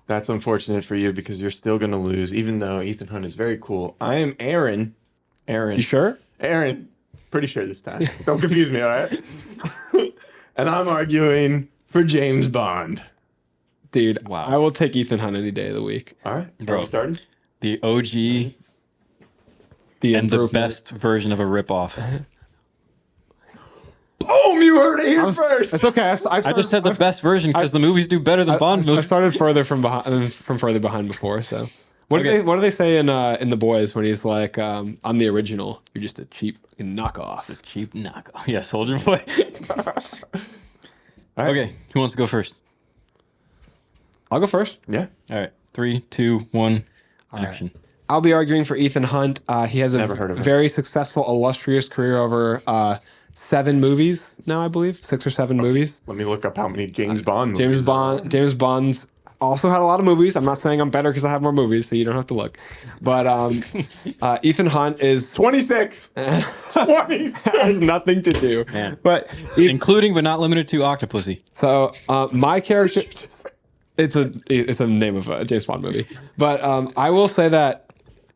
That's unfortunate for you because you're still going to lose, even though Ethan Hunt is very cool. I am Arron. You sure? Arron. Pretty sure this time. Don't confuse me, all right? And I'm arguing for James Bond. Dude, Wow. I will take Ethan Hunt any day of the week. All right. Bro. Are we started? The OG The and the improvement. best version of a ripoff. Boom! You heard it here first. It's okay. I just said the best version because the movies do better than Bond I movies. started further from further behind before. So, what do they say in The Boys when he's like, "I'm the original. You're just a cheap fucking knockoff." Cheap knockoff. Yeah, Soldier Boy. All right. Okay, who wants to go first? I'll go first. Yeah. All right, 3, 2, 1, action. I'll be arguing for Ethan Hunt. He has a Never heard of him. very successful, illustrious career over 7 movies now, I believe, 6 or 7 movies. Let me look up how many James Bond movies. James Bond's also had a lot of movies. I'm not saying I'm better because I have more movies, so you don't have to look. But Ethan Hunt is 26. 26. has nothing to do. Yeah. But Including but not limited to Octopussy. so my character, it's a name of a James Bond movie. But I will say that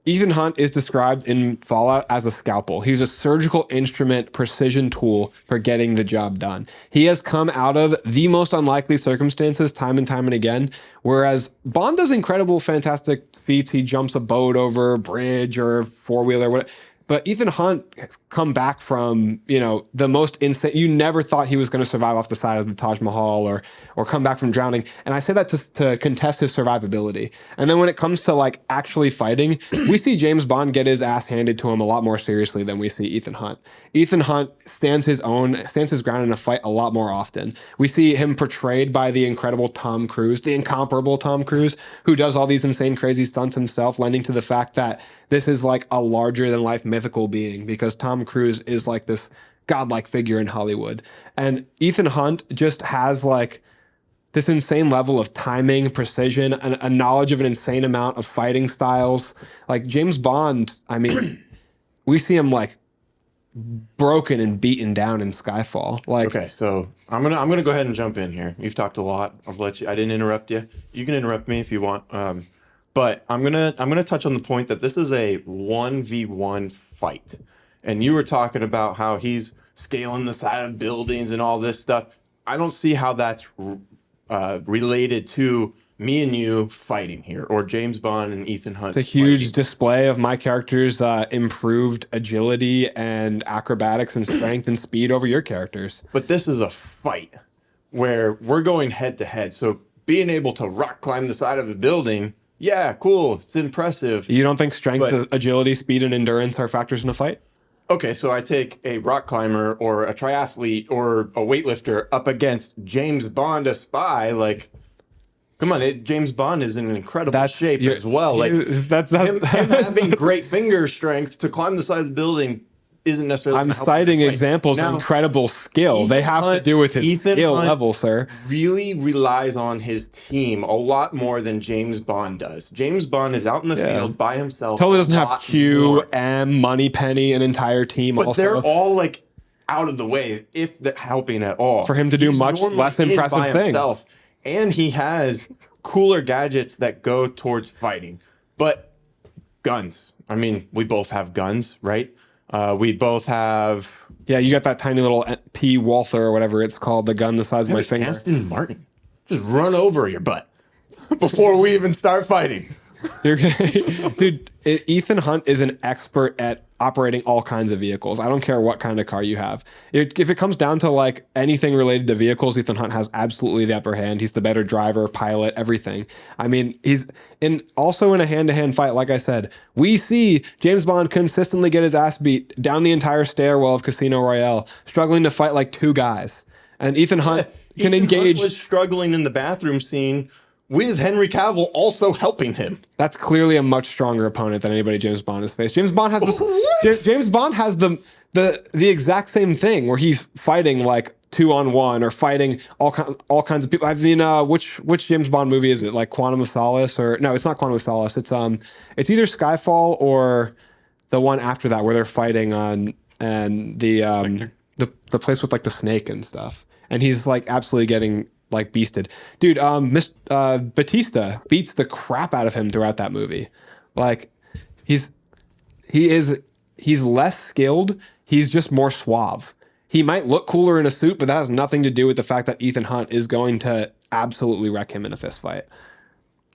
Ethan Hunt is described in Fallout as a scalpel. He's a surgical instrument, precision tool for getting the job done. He has come out of the most unlikely circumstances time and time and again, whereas Bond does incredible, fantastic feats. He jumps a boat over a bridge or a four-wheeler, whatever. But Ethan Hunt has come back from, the most insane. You never thought he was going to survive off the side of the Taj Mahal or come back from drowning. And I say that to contest his survivability. And then when it comes to like actually fighting, we see James Bond get his ass handed to him a lot more seriously than we see Ethan Hunt. Ethan Hunt stands his ground in a fight a lot more often. We see him portrayed by the incredible Tom Cruise, the incomparable Tom Cruise, who does all these insane, crazy stunts himself, lending to the fact that this is like a larger than life mythical being because Tom Cruise is like this godlike figure in Hollywood. And Ethan Hunt just has like this insane level of timing, precision, a knowledge of an insane amount of fighting styles. Like James Bond, I mean, we see him like broken and beaten down in Skyfall. Like, Okay, so I'm gonna go ahead and jump in here. You've talked a lot. I didn't interrupt you. You can interrupt me if you want. But I'm gonna touch on the point that this is a 1v1 fight, and you were talking about how he's scaling the side of buildings and all this stuff. I don't see how that's related to me and you fighting here, or James Bond and Ethan Hunt. it's a huge display of my character's improved agility and acrobatics and strength and speed over your character's. But this is a fight where we're going head to head. So being able to rock climb the side of the building, yeah, cool. It's impressive. You don't think strength, But- agility, speed, and endurance are factors in a fight? Okay, so I take a rock climber or a triathlete or a weightlifter up against James Bond, a spy. Like, come on, James Bond is in incredible shape as well. Like, that's him having great finger strength to climb the side of the building isn't necessarily. I'm gonna help citing him fight. examples Now, of incredible skill. They Ethan have to Hunt- do with his Ethan skill Hunt level, sir. really relies on his team a lot more than James Bond does. James Bond is out in the field by himself. Totally doesn't a have lot Q, more. M, Moneypenny, an entire team. But also, they're all like out of the way, if they're helping at all. For him to do He's much normally less in impressive by things. himself, and he has cooler gadgets that go towards fighting. But guns. I mean, we both have guns, right? We both have yeah, you got that tiny little P. Walther or whatever it's called, the gun the size of my finger. Aston Martin. Just run over your butt before we even start fighting. You're gonna, dude, Ethan Hunt is an expert at operating all kinds of vehicles. I don't care what kind of car you have. If it comes down to like anything related to vehicles, Ethan Hunt has absolutely the upper hand. He's the better driver, pilot, everything. I mean, he's also in a hand-to-hand fight. Like I said, we see James Bond consistently get his ass beat down the entire stairwell of Casino Royale, struggling to fight like two guys. And Ethan Hunt can engage. Hunt was struggling in the bathroom scene with Henry Cavill also helping him. That's clearly a much stronger opponent than anybody James Bond has faced. James Bond has this. What? James Bond has the exact same thing where he's fighting like 2-on-1 or fighting all kinds of people. I mean, which James Bond movie is it? Like Quantum of Solace or no? It's not Quantum of Solace. It's either Skyfall or the one after that where they're fighting on and the place with like the snake and stuff. And he's like absolutely getting like beasted. Dude, Batista beats the crap out of him throughout that movie. Like he's less skilled. He's just more suave. He might look cooler in a suit, but that has nothing to do with the fact that Ethan Hunt is going to absolutely wreck him in a fist fight.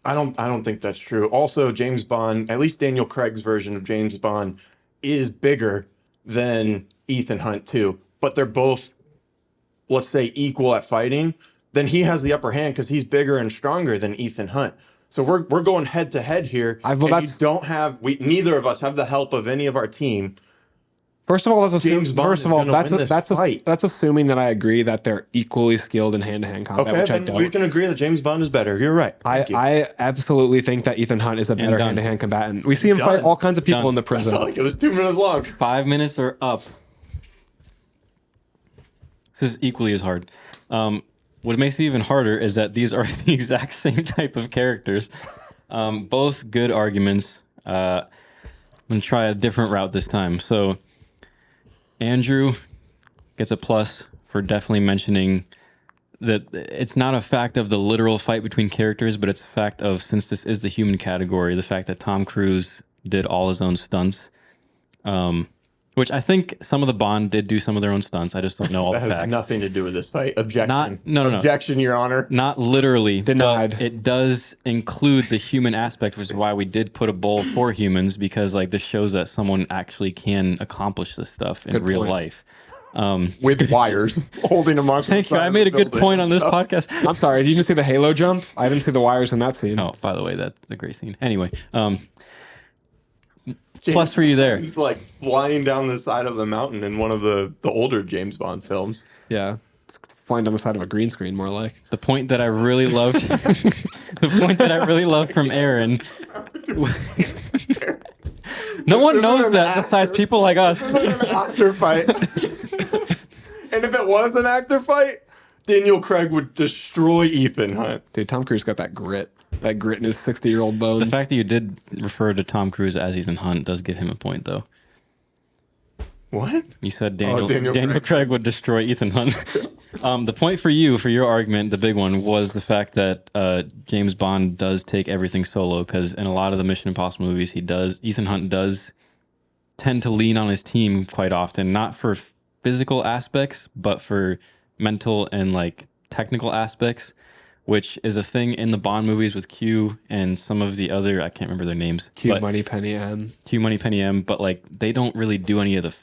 I don't think that's true. Also, James Bond, at least Daniel Craig's version of James Bond, is bigger than Ethan Hunt too. But they're both, let's say, equal at fighting. Then he has the upper hand because he's bigger and stronger than Ethan Hunt. So we're going head to head here. Neither of us have the help of any of our team. That's assuming that I agree that they're equally skilled in hand-to-hand combat, which I don't. We can agree that James Bond is better. You're right. I absolutely think that Ethan Hunt is a better hand-to-hand combatant. We see him fight all kinds of people in the prison. I felt like it was 2 minutes long. 5 minutes or up. This is equally as hard. What makes it even harder is that these are the exact same type of characters. Both good arguments. I'm going to try a different route this time. So Andrew gets a plus for definitely mentioning that it's not a fact of the literal fight between characters, but it's a fact of, since this is the human category, the fact that Tom Cruise did all his own stunts. Which I think some of the Bond did do some of their own stunts. I just don't know all the facts. That has nothing to do with this fight. Objection. No. Objection, Your Honor. Not literally. Denied. But it does include the human aspect, which is why we did put a bowl for humans, because like this shows that someone actually can accomplish this stuff in real life. With wires holding them on. Thank you. I made a good point on this podcast. I'm sorry. Did you just see the Halo jump? I didn't see the wires in that scene. Oh, by the way, that's a great scene. Anyway, plus for you there. He's like flying down the side of the mountain in one of the older James Bond films. Yeah. It's flying down the side of a green screen, more like. The point that I really loved, from Arron. No one knows that besides people like us. This isn't an actor fight. And if it was an actor fight, Daniel Craig would destroy Ethan Hunt. Dude, Tom Cruise got that grit. That grit in his 60-year-old bones. The fact that you did refer to Tom Cruise as Ethan Hunt does give him a point, though. What? You said Daniel Craig. Craig would destroy Ethan Hunt. The point for you, for your argument, the big one, was the fact that James Bond does take everything solo, because in a lot of the Mission Impossible movies, Ethan Hunt does tend to lean on his team quite often, not for physical aspects, but for mental and like technical aspects, which is a thing in the Bond movies with Q and some of the other, I can't remember their names. Q, Money, Penny, M. Q, Money, Penny, M, but like they don't really do any of the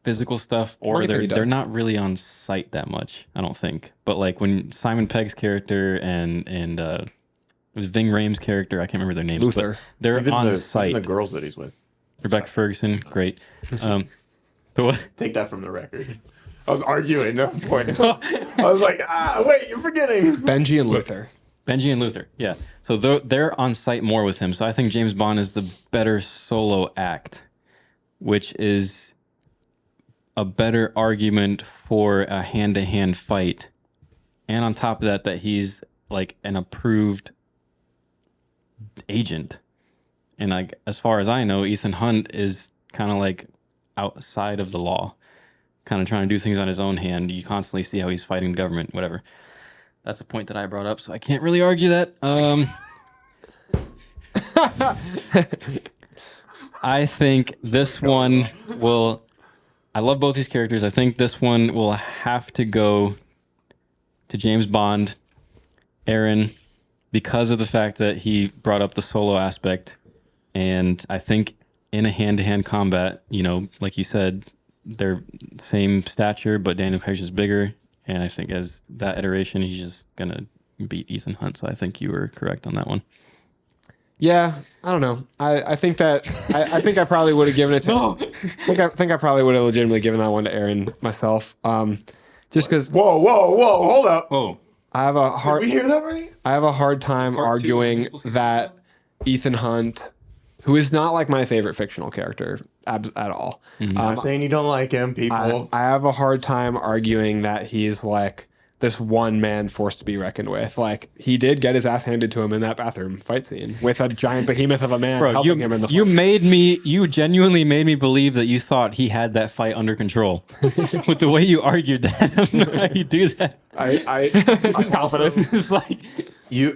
physical stuff, or they're not really on site that much, I don't think. But like when Simon Pegg's character and it was Ving Rhames' character, I can't remember their names. Luther. But they're Even on site. Even the girls that he's with. Rebecca Ferguson, great. Take that from the record. I was arguing at that point. I was like, wait, you're forgetting. Benji and Luther. Yeah. So they're on site more with him. So I think James Bond is the better solo act, which is a better argument for a hand-to-hand fight. And on top of that he's like an approved agent. And like, as far as I know, Ethan Hunt is kind of like outside of the law, kind of trying to do things on his own hand. You constantly see how he's fighting government, whatever. That's a point that I brought up, so I can't really argue that. I think this one will... I love both these characters. I think this one will have to go to James Bond, Arron, because of the fact that he brought up the solo aspect. And I think in a hand-to-hand combat, you know, like you said, they're same stature, but Daniel Craig's just bigger. And I think as that iteration, he's just gonna beat Ethan Hunt. So I think you were correct on that one. Yeah, I don't know. I think that I think I probably would have given it to. I think I probably would have legitimately given that one to Arron myself. Just because Whoa, hold up. Whoa. I have a Did hard we hear that right? I have a hard time Part two, arguing Explosive that Ethan Hunt, who is not like my favorite fictional character at all. I'm not saying you don't like him, people. I have a hard time arguing that he's like this one man force to be reckoned with. Like he did get his ass handed to him in that bathroom fight scene with a giant behemoth of a man Bro, helping him in the fight. you genuinely made me believe that you thought he had that fight under control. With the way you argued that, I don't know how you do that. Just confidence. It's like,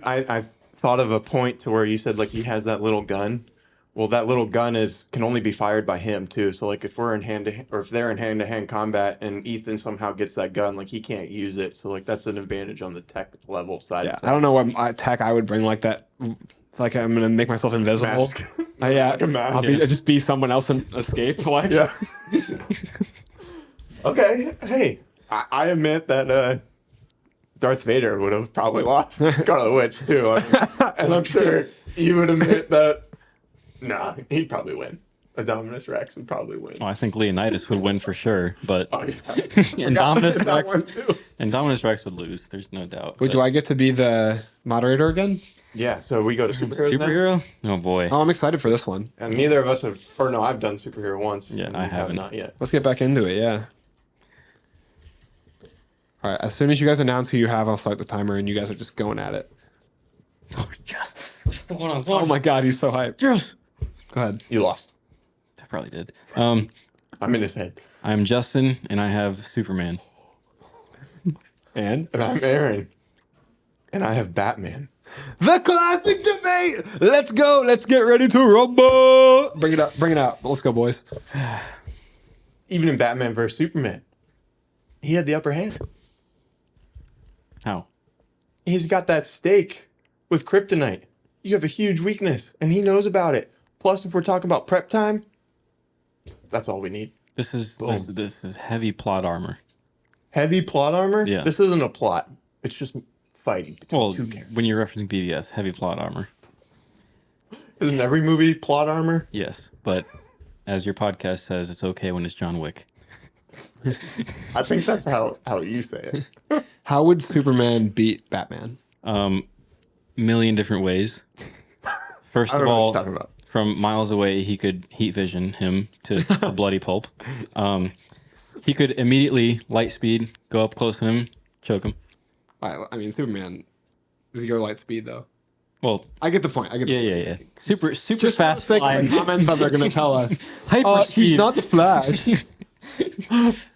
I thought of a point to where you said like he has that little gun. Well, that little gun can only be fired by him too. So like if we're in if they're in hand to hand combat and Ethan somehow gets that gun, like he can't use it. So like that's an advantage on the tech level side. Yeah, of I don't know what tech I would bring like that. Like I'm gonna make myself invisible. Mask. Yeah, Like a mask. I'll just be someone else and escape. Like Yeah. Okay. Hey, I admit that Darth Vader would have probably lost Scarlet Witch too. And I'm sure you would admit that. Nah, he'd probably win. Indominus Rex would probably win. I think Leonidas would win for sure, but Oh, yeah. Indominus That Rex, one too. Indominus Rex would lose. There's no doubt. Wait, but- do I get to be the moderator again? Yeah, so we go to superheroes now? Superhero? Oh boy. Oh, I'm excited for this one. And neither of us have, or no, I've done superhero once. Yeah, and I you have haven't. not yet. Let's get back into it. Yeah. All right. As soon as you guys announce who you have, I'll start the timer, and you guys are just going at it. Oh, yes. It's the one-on-one. Oh my God, he's so hyped. Yes. Go ahead. You lost. I probably did. I'm in his head. I'm Justin, and I have Superman. And And I'm Arron. And I have Batman. the classic debate. Let's go. Let's get ready to rumble. Bring it up. Bring it out. Let's go, boys. Even in Batman vs. Superman, he had the upper hand. How? He's got that stake with kryptonite. You have a huge weakness, and he knows about it. Plus, if we're talking about prep time, that's all we need. This is Boom. this is heavy plot armor. Heavy plot armor? Yeah. This isn't a plot. It's just fighting between Well, two characters. when you're referencing BVS, heavy plot armor. Isn't every movie plot armor? Yes, but as your podcast says, it's okay when it's John Wick. I think that's how you say it. How would Superman beat Batman? Million different ways. First I of don't know what all, you're talking about. from miles away, he could heat vision him to a bloody pulp. He could immediately light speed, go up close to him, choke him. I mean, Superman. Does he go light speed though? Well, I get the point. I get the yeah. point. Super Just fast for the sake of flying. the comments that they're going to tell us. Hyper speed. He's not the Flash.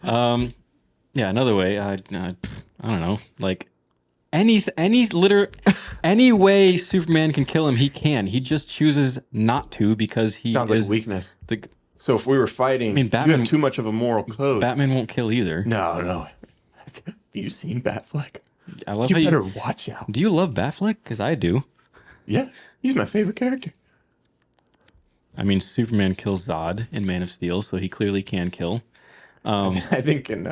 Yeah, another way. I don't know. Like any way Superman can kill him, he can. He just chooses not to because he Sounds like is weakness. the So if we were fighting, mean, you Batman- have too much of a moral code. Batman won't kill either. No. Have you seen Batfleck? I love You how better you. watch out. Do you love Batfleck? Because I do. Yeah, he's my favorite character. I mean, Superman kills Zod in Man of Steel, so he clearly can kill. I think in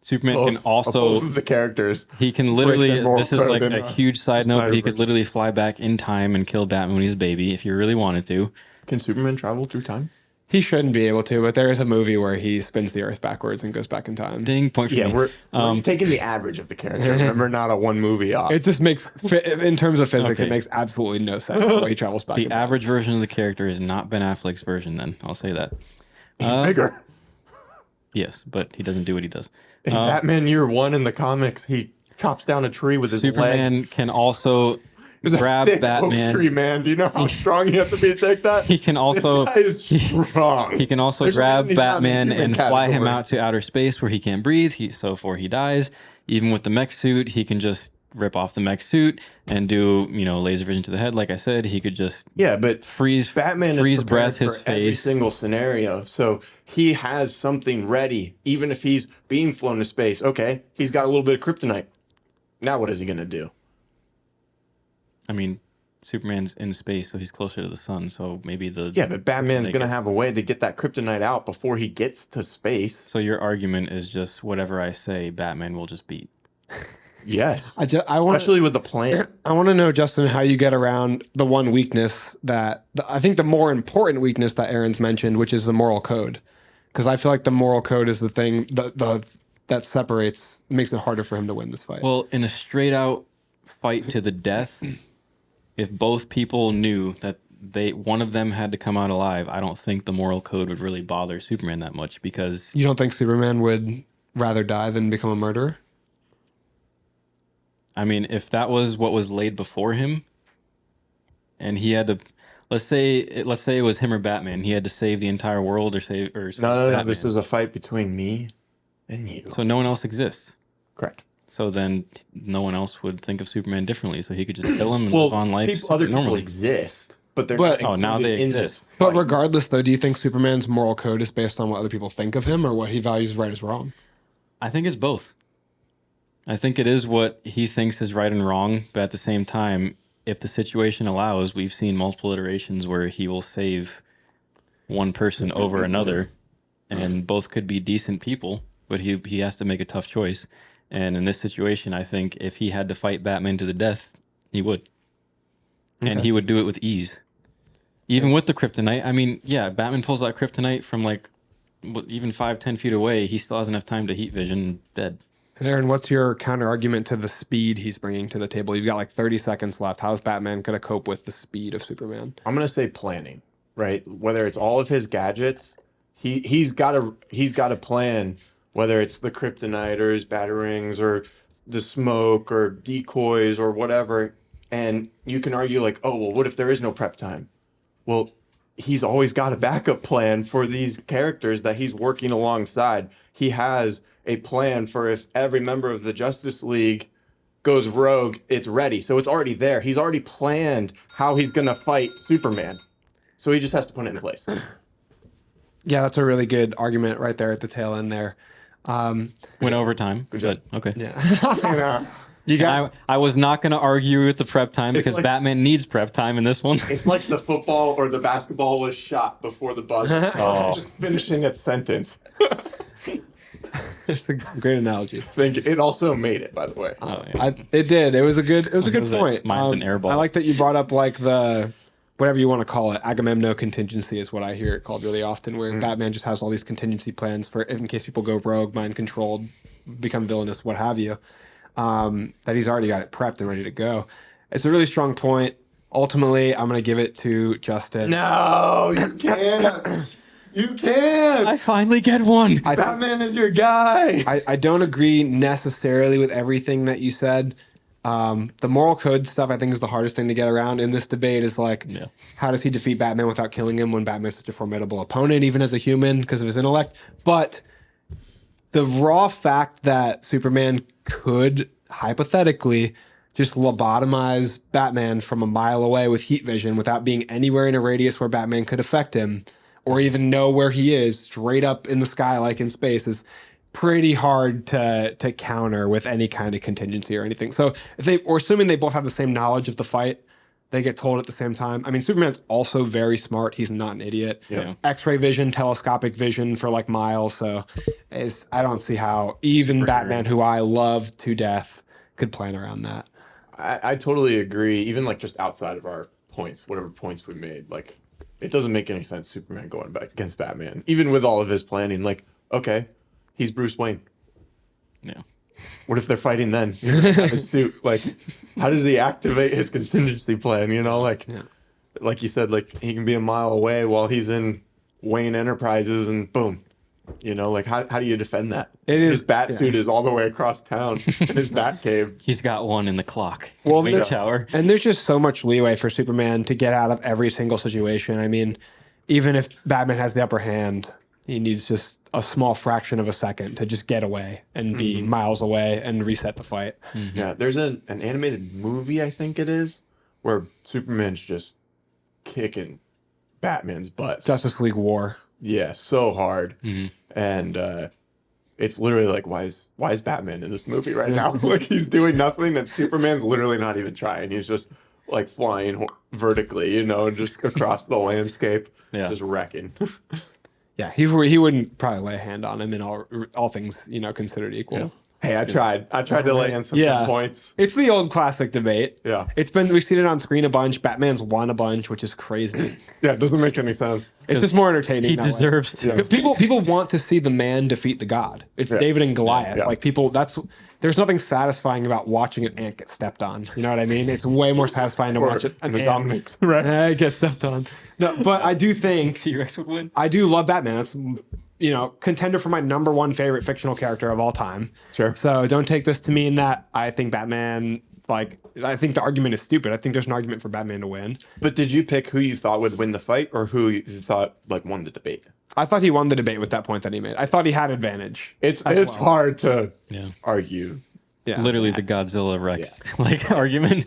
Superman both, can also. both of the characters. He can their literally. moral This is code like in, a huge side note, but he could Snyderverse. literally fly back in time and kill Batman when he's a baby if you really wanted to. Can Superman travel through time? He shouldn't be able to, but there is a movie where he spins the Earth backwards and goes back in time. Ding, point for Yeah, me. we're taking the average of the character. Remember, not a one movie off. It just makes, in terms of physics, Okay. it makes absolutely no sense the way he travels back. The in time. average version of the character is not Ben Affleck's version. Then I'll say that. He's bigger. Yes, but he doesn't do what he does. In Batman Year One in the comics, he chops down a tree with his leg. Superman can also There's a grab thick Batman. oak tree, man. Do you know how strong you have to be to take that? He can also This guy is strong. he can also There's a grab reason he's not in the Batman human and fly him category. out to outer space where he can't breathe. So before he dies, even with the mech suit, he can just rip off the mech suit and do laser vision to the head. Like I said, he could just Yeah, but freeze Batman freeze is prepared breath his for every face. single scenario, so he has something ready, even if he's being flown to space. Okay, he's got a little bit of kryptonite. Now what is he gonna do? I mean, Superman's in space, so he's closer to the sun. So maybe the Yeah, but Batman's kryptonite gonna gets- have a way to get that kryptonite out before he gets to space. So your argument is just whatever I say, Batman will just beat. Yes, I want especially with the plan. I want to know, Justin, how you get around the one weakness that I think the more important weakness that Aaron's mentioned, which is the moral code, because I feel like the moral code is the thing that separates, makes it harder for him to win this fight. Well, in a straight out fight to the death, if both people knew that one of them had to come out alive, I don't think the moral code would really bother Superman that much because You don't think Superman would rather die than become a murderer? I mean, if that was what was laid before him, and he had to, let's say it was him or Batman, he had to save the entire world or save No. Batman. This is a fight between me and you. So no one else exists. Correct. So then no one else would think of Superman differently. So he could just kill him and live on life other people normally. exist, but they're But- not Oh, now included they in exist. this But fight. regardless, though, do you think Superman's moral code is based on what other people think of him or what he values right as wrong? I think it's both. I think it is what he thinks is right and wrong, but at the same time, if the situation allows, we've seen multiple iterations where he will save one person over another, and both could be decent people, but he has to make a tough choice. And in this situation, I think if he had to fight Batman to the death, he would. And he would do it with ease. Even with the kryptonite, I mean, yeah, Batman pulls out kryptonite from even 5-10 feet away, he still has enough time to heat vision, dead. And Aaron, what's your counter argument to the speed he's bringing to the table? You've got like 30 seconds left. How is Batman going to cope with the speed of Superman? I'm gonna say planning, right? Whether it's all of his gadgets, he's got a plan. Whether it's the kryptonite or his batarangs or the smoke or decoys or whatever, and you can argue like, oh well, what if there is no prep time? Well, he's always got a backup plan for these characters that he's working alongside. He has a plan for if every member of the Justice League goes rogue, it's ready. So it's already there. He's already planned how he's going to fight Superman. So he just has to put it in place. Yeah, that's a really good argument right there at the tail end there. Went overtime. Good job. Okay. Yeah. You got I was not going to argue with the prep time because like- Batman needs prep time in this one. It's like the football or the basketball was shot before the buzzer. Just finishing its sentence. It's a great analogy. Thank you. It also made it, by the way. Oh, yeah. It did. It was a good was point. mine's an air ball. I like that you brought up like the whatever you want to call it, Agamemnon contingency is what I hear it called really often, where Batman just has all these contingency plans for in case people go rogue, mind controlled, become villainous, what have you. That he's already got it prepped and ready to go. It's a really strong point. Ultimately, I'm going to give it to Justin. No, you can't. You can't. I finally get one. Batman is your guy. I don't agree necessarily with everything that you said. The moral code stuff I think is the hardest thing to get around in this debate is like, Yeah. how does he defeat Batman without killing him when Batman's such a formidable opponent, even as a human, because of his intellect? But the raw fact that Superman could hypothetically just lobotomize Batman from a mile away with heat vision without being anywhere in a radius where Batman could affect him or even know where he is straight up in the sky like in space is pretty hard to counter with any kind of contingency or anything. So if we're assuming they both have the same knowledge of the fight, they get told at the same time. I mean, Superman's also very smart. He's not an idiot. Yeah. X-ray vision, telescopic vision for like miles. So I don't see how even Batman, who I love to death, could plan around that. I totally agree. Even like just outside of our points, whatever points we made, like it doesn't make any sense Superman going back against Batman. Even with all of his planning, like, okay, he's Bruce Wayne. Yeah. What if they're fighting then? He doesn't have his suit. Like, how does he activate his contingency plan? You know, like you said, like he can be a mile away while he's in Wayne Enterprises and boom. You know, like how do you defend that? His bat suit is all the way across town in his bat cave. He's got one in the clock. Well, Wayne there- Tower. And there's just so much leeway for Superman to get out of every single situation. I mean, even if Batman has the upper hand, he needs just a small fraction of a second to just get away and be miles away and reset the fight. Yeah, there's an animated movie, I think it is, where Superman's just kicking Batman's butt. Justice League War. Yeah, so hard. And it's literally like, why is Batman in this movie right now? Like he's doing nothing and Superman's literally not even trying. He's just like flying vertically, you know, just across the landscape, Yeah. just wrecking. Yeah, he wouldn't probably lay a hand on him in all things, you know, considered equal. Hey, I tried to lay in some Yeah. good points. It's the old classic debate. Yeah. We've seen it on screen a bunch. Batman's won a bunch, which is crazy. Yeah, it doesn't make any sense. It's just more entertaining. He that way. deserves to. People want to see the man defeat the god. It's David and Goliath. Yeah. Like there's nothing satisfying about watching an ant get stepped on. You know what I mean? It's way more satisfying to watch an And the ant Dominic, right? get stepped on. No, but I do think T-Rex would win. I do love Batman. That's, you know, contender for my number one favorite fictional character of all time. Sure. So don't take this to mean that I think Batman, like, I think the argument is stupid. I think there's an argument for Batman to win. But did you pick who you thought would win the fight or who you thought like won the debate? I thought he won the debate with that point that he made. I thought he had advantage. It's well. hard to Yeah. argue. Yeah. Literally the Godzilla Rex like argument.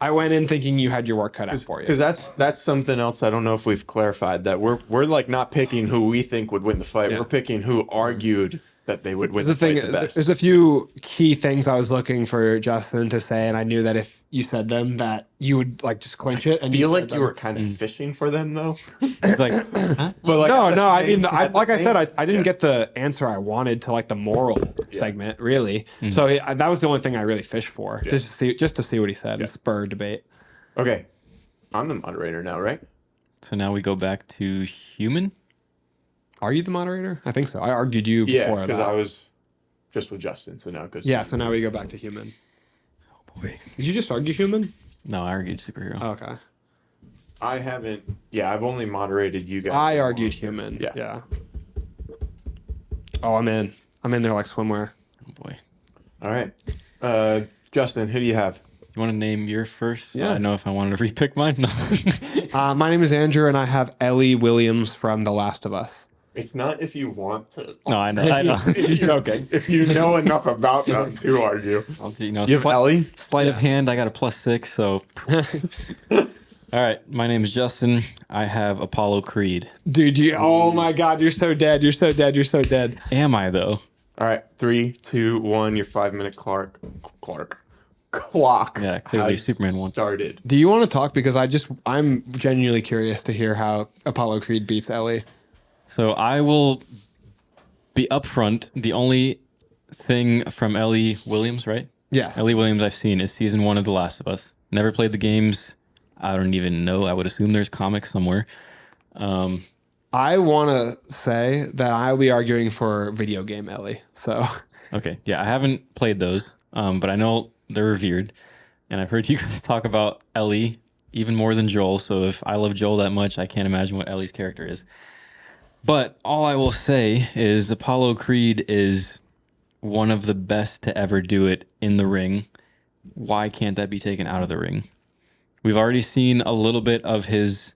I went in thinking you had your work cut out for you. Because that's something else I don't know if we've clarified, that we're like not picking who we think would win the fight. Yeah. We're picking who argued that they would win The the thing fight the is, best. there's a few key things I was looking for Justin to say, and I knew that if you said them, that you would like just clinch it. And I feel said like you them. were kind of fishing for them though. It's like, huh? But like No. I mean, at the like I same- said, I didn't get the answer I wanted to like the moral segment, really. So that was the only thing I really fished for, just to see what he said and spur debate. Okay, I'm the moderator now, right? So now we go back to human. Are you the moderator? I think so. I argued you Yeah, before because that. I was just with Justin, so now because Yeah, so now we go back to human. Oh boy. Did you just argue human? No, I argued superhero. Okay. I haven't. Yeah, I've only moderated you guys. I argued human. Yeah. Yeah. Oh, I'm in. I'm in there like swimwear. Oh boy. All right, Justin, who do you have? You want to name your first? Yeah. I don't know if I wanted to repick mine. No. My name is Andrew, and I have Ellie Williams from The Last of Us. It's not if you want to. No, I know. I know. It's joking. If you know enough about them to argue. You know, You have Ellie? Sleight of hand. I got a +6. So. All right. My name is Justin. I have Apollo Creed. Dude, oh my God, you're so dead. You're so dead. You're so dead. Am I though? All right, 3, 2, 1. Your 5-minute clock. Yeah, clearly has Superman won. started. Do you want to talk? Because I'm genuinely curious to hear how Apollo Creed beats Ellie. So I will be upfront. The only thing from Ellie Williams, right? Yes. Ellie Williams I've seen is season 1 of The Last of Us. Never played the games. I don't even know. I would assume there's comics somewhere. I want to say that I'll be arguing for video game Ellie. So Okay. Yeah, I haven't played those, but I know they're revered. And I've heard you guys talk about Ellie even more than Joel. So if I love Joel that much, I can't imagine what Ellie's character is. But all I will say is Apollo Creed is one of the best to ever do it in the ring. Why can't that be taken out of the ring? We've already seen a little bit of his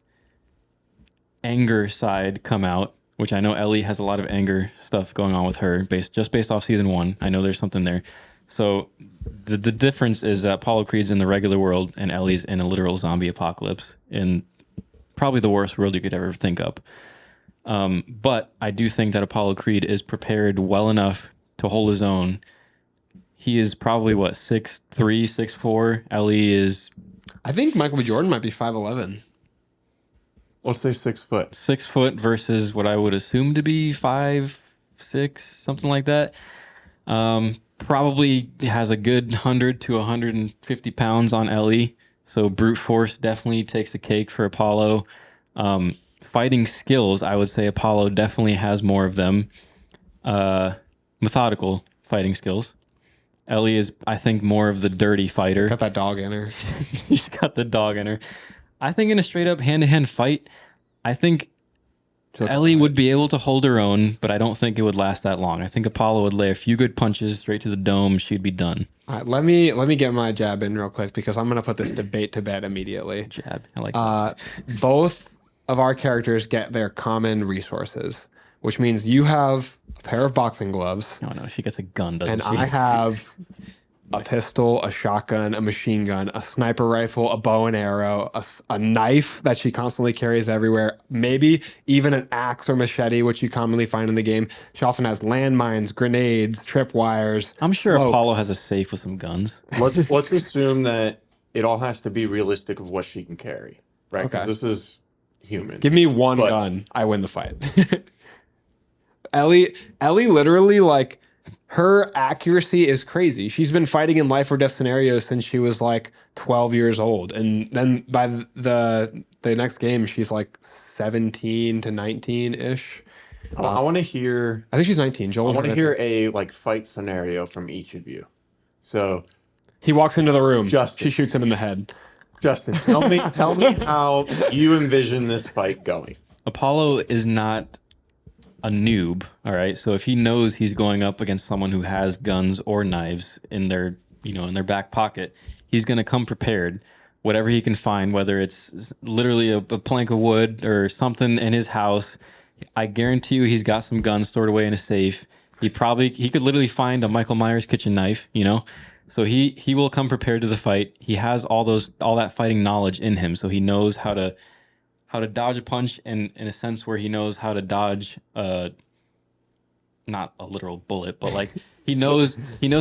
anger side come out, which I know Ellie has a lot of anger stuff going on with her based off season 1. I know there's something there. So the difference is that Apollo Creed's in the regular world and Ellie's in a literal zombie apocalypse in probably the worst world you could ever think of. But I do think that Apollo Creed is prepared well enough to hold his own. He is probably 6'3", 6'4". Ellie is I think Michael B. Jordan might be 5'11". Let's say 6 foot. 6 foot versus what I would assume to be 5'6", something like that. Probably has a good 100 to 150 pounds on Ellie. So brute force definitely takes the cake for Apollo. Fighting skills, I would say Apollo definitely has more of them. Methodical fighting skills. Ellie is, I think, more of the dirty fighter. Got that dog in her. She's got the dog in her. I think in a straight up hand-to-hand fight, I think Ellie would be able to hold her own, but I don't think it would last that long. I think Apollo would lay a few good punches straight to the dome. She'd be done. All right, let me get my jab in real quick because I'm gonna put this debate to bed immediately. Jab. I like that. Both of our characters get their common resources, which means you have a pair of boxing gloves, Oh no, she gets a gun, doesn't and she? I have a pistol, a shotgun, a machine gun, a sniper rifle, a bow and arrow, a knife that she constantly carries everywhere, maybe even an axe or machete, which you commonly find in the game. She often has landmines, grenades, tripwires. I'm sure smoke. Apollo has a safe with some guns. Let's assume that it all has to be realistic of what she can carry, right? Because Okay. this is human. Give me one But- gun, I win the fight. Ellie literally, like, her accuracy is crazy. She's been fighting in life or death scenarios since she was like 12 years old, and then by the next game, she's like 17 to 19 ish. I want to hear. I think she's 19. Joel, I want to hear a like fight scenario from each of you. So, He walks into the room. Justin. She shoots him in the head. Justin, tell me how you envision this fight going. Apollo is not a noob, all right? So if he knows he's going up against someone who has guns or knives in their, in their back pocket, he's going to come prepared. Whatever he can find, whether it's literally a plank of wood or something in his house, I guarantee you he's got some guns stored away in a safe. He could literally find a Michael Myers kitchen knife, So he will come prepared to the fight. He has all that fighting knowledge in him, so he knows how to dodge a punch in a sense where he knows how to dodge not a literal bullet, but like he knows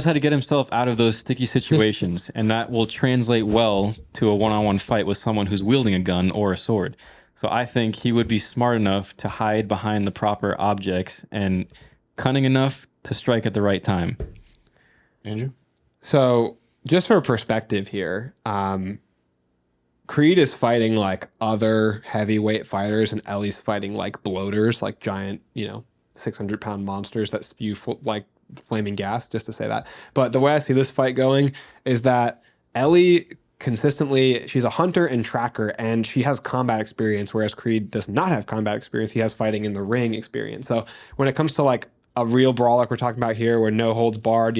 how to get himself out of those sticky situations, and that will translate well to a one-on-one fight with someone who's wielding a gun or a sword. So I think he would be smart enough to hide behind the proper objects and cunning enough to strike at the right time. Andrew? So just for perspective here, Creed is fighting like other heavyweight fighters, and Ellie's fighting like bloaters, like giant, 600-pound monsters that spew like flaming gas, just to say that. But the way I see this fight going is that Ellie consistently, she's a hunter and tracker, and she has combat experience, whereas Creed does not have combat experience. He has fighting in the ring experience. So when it comes to like a real brawl like we're talking about here, where no holds barred,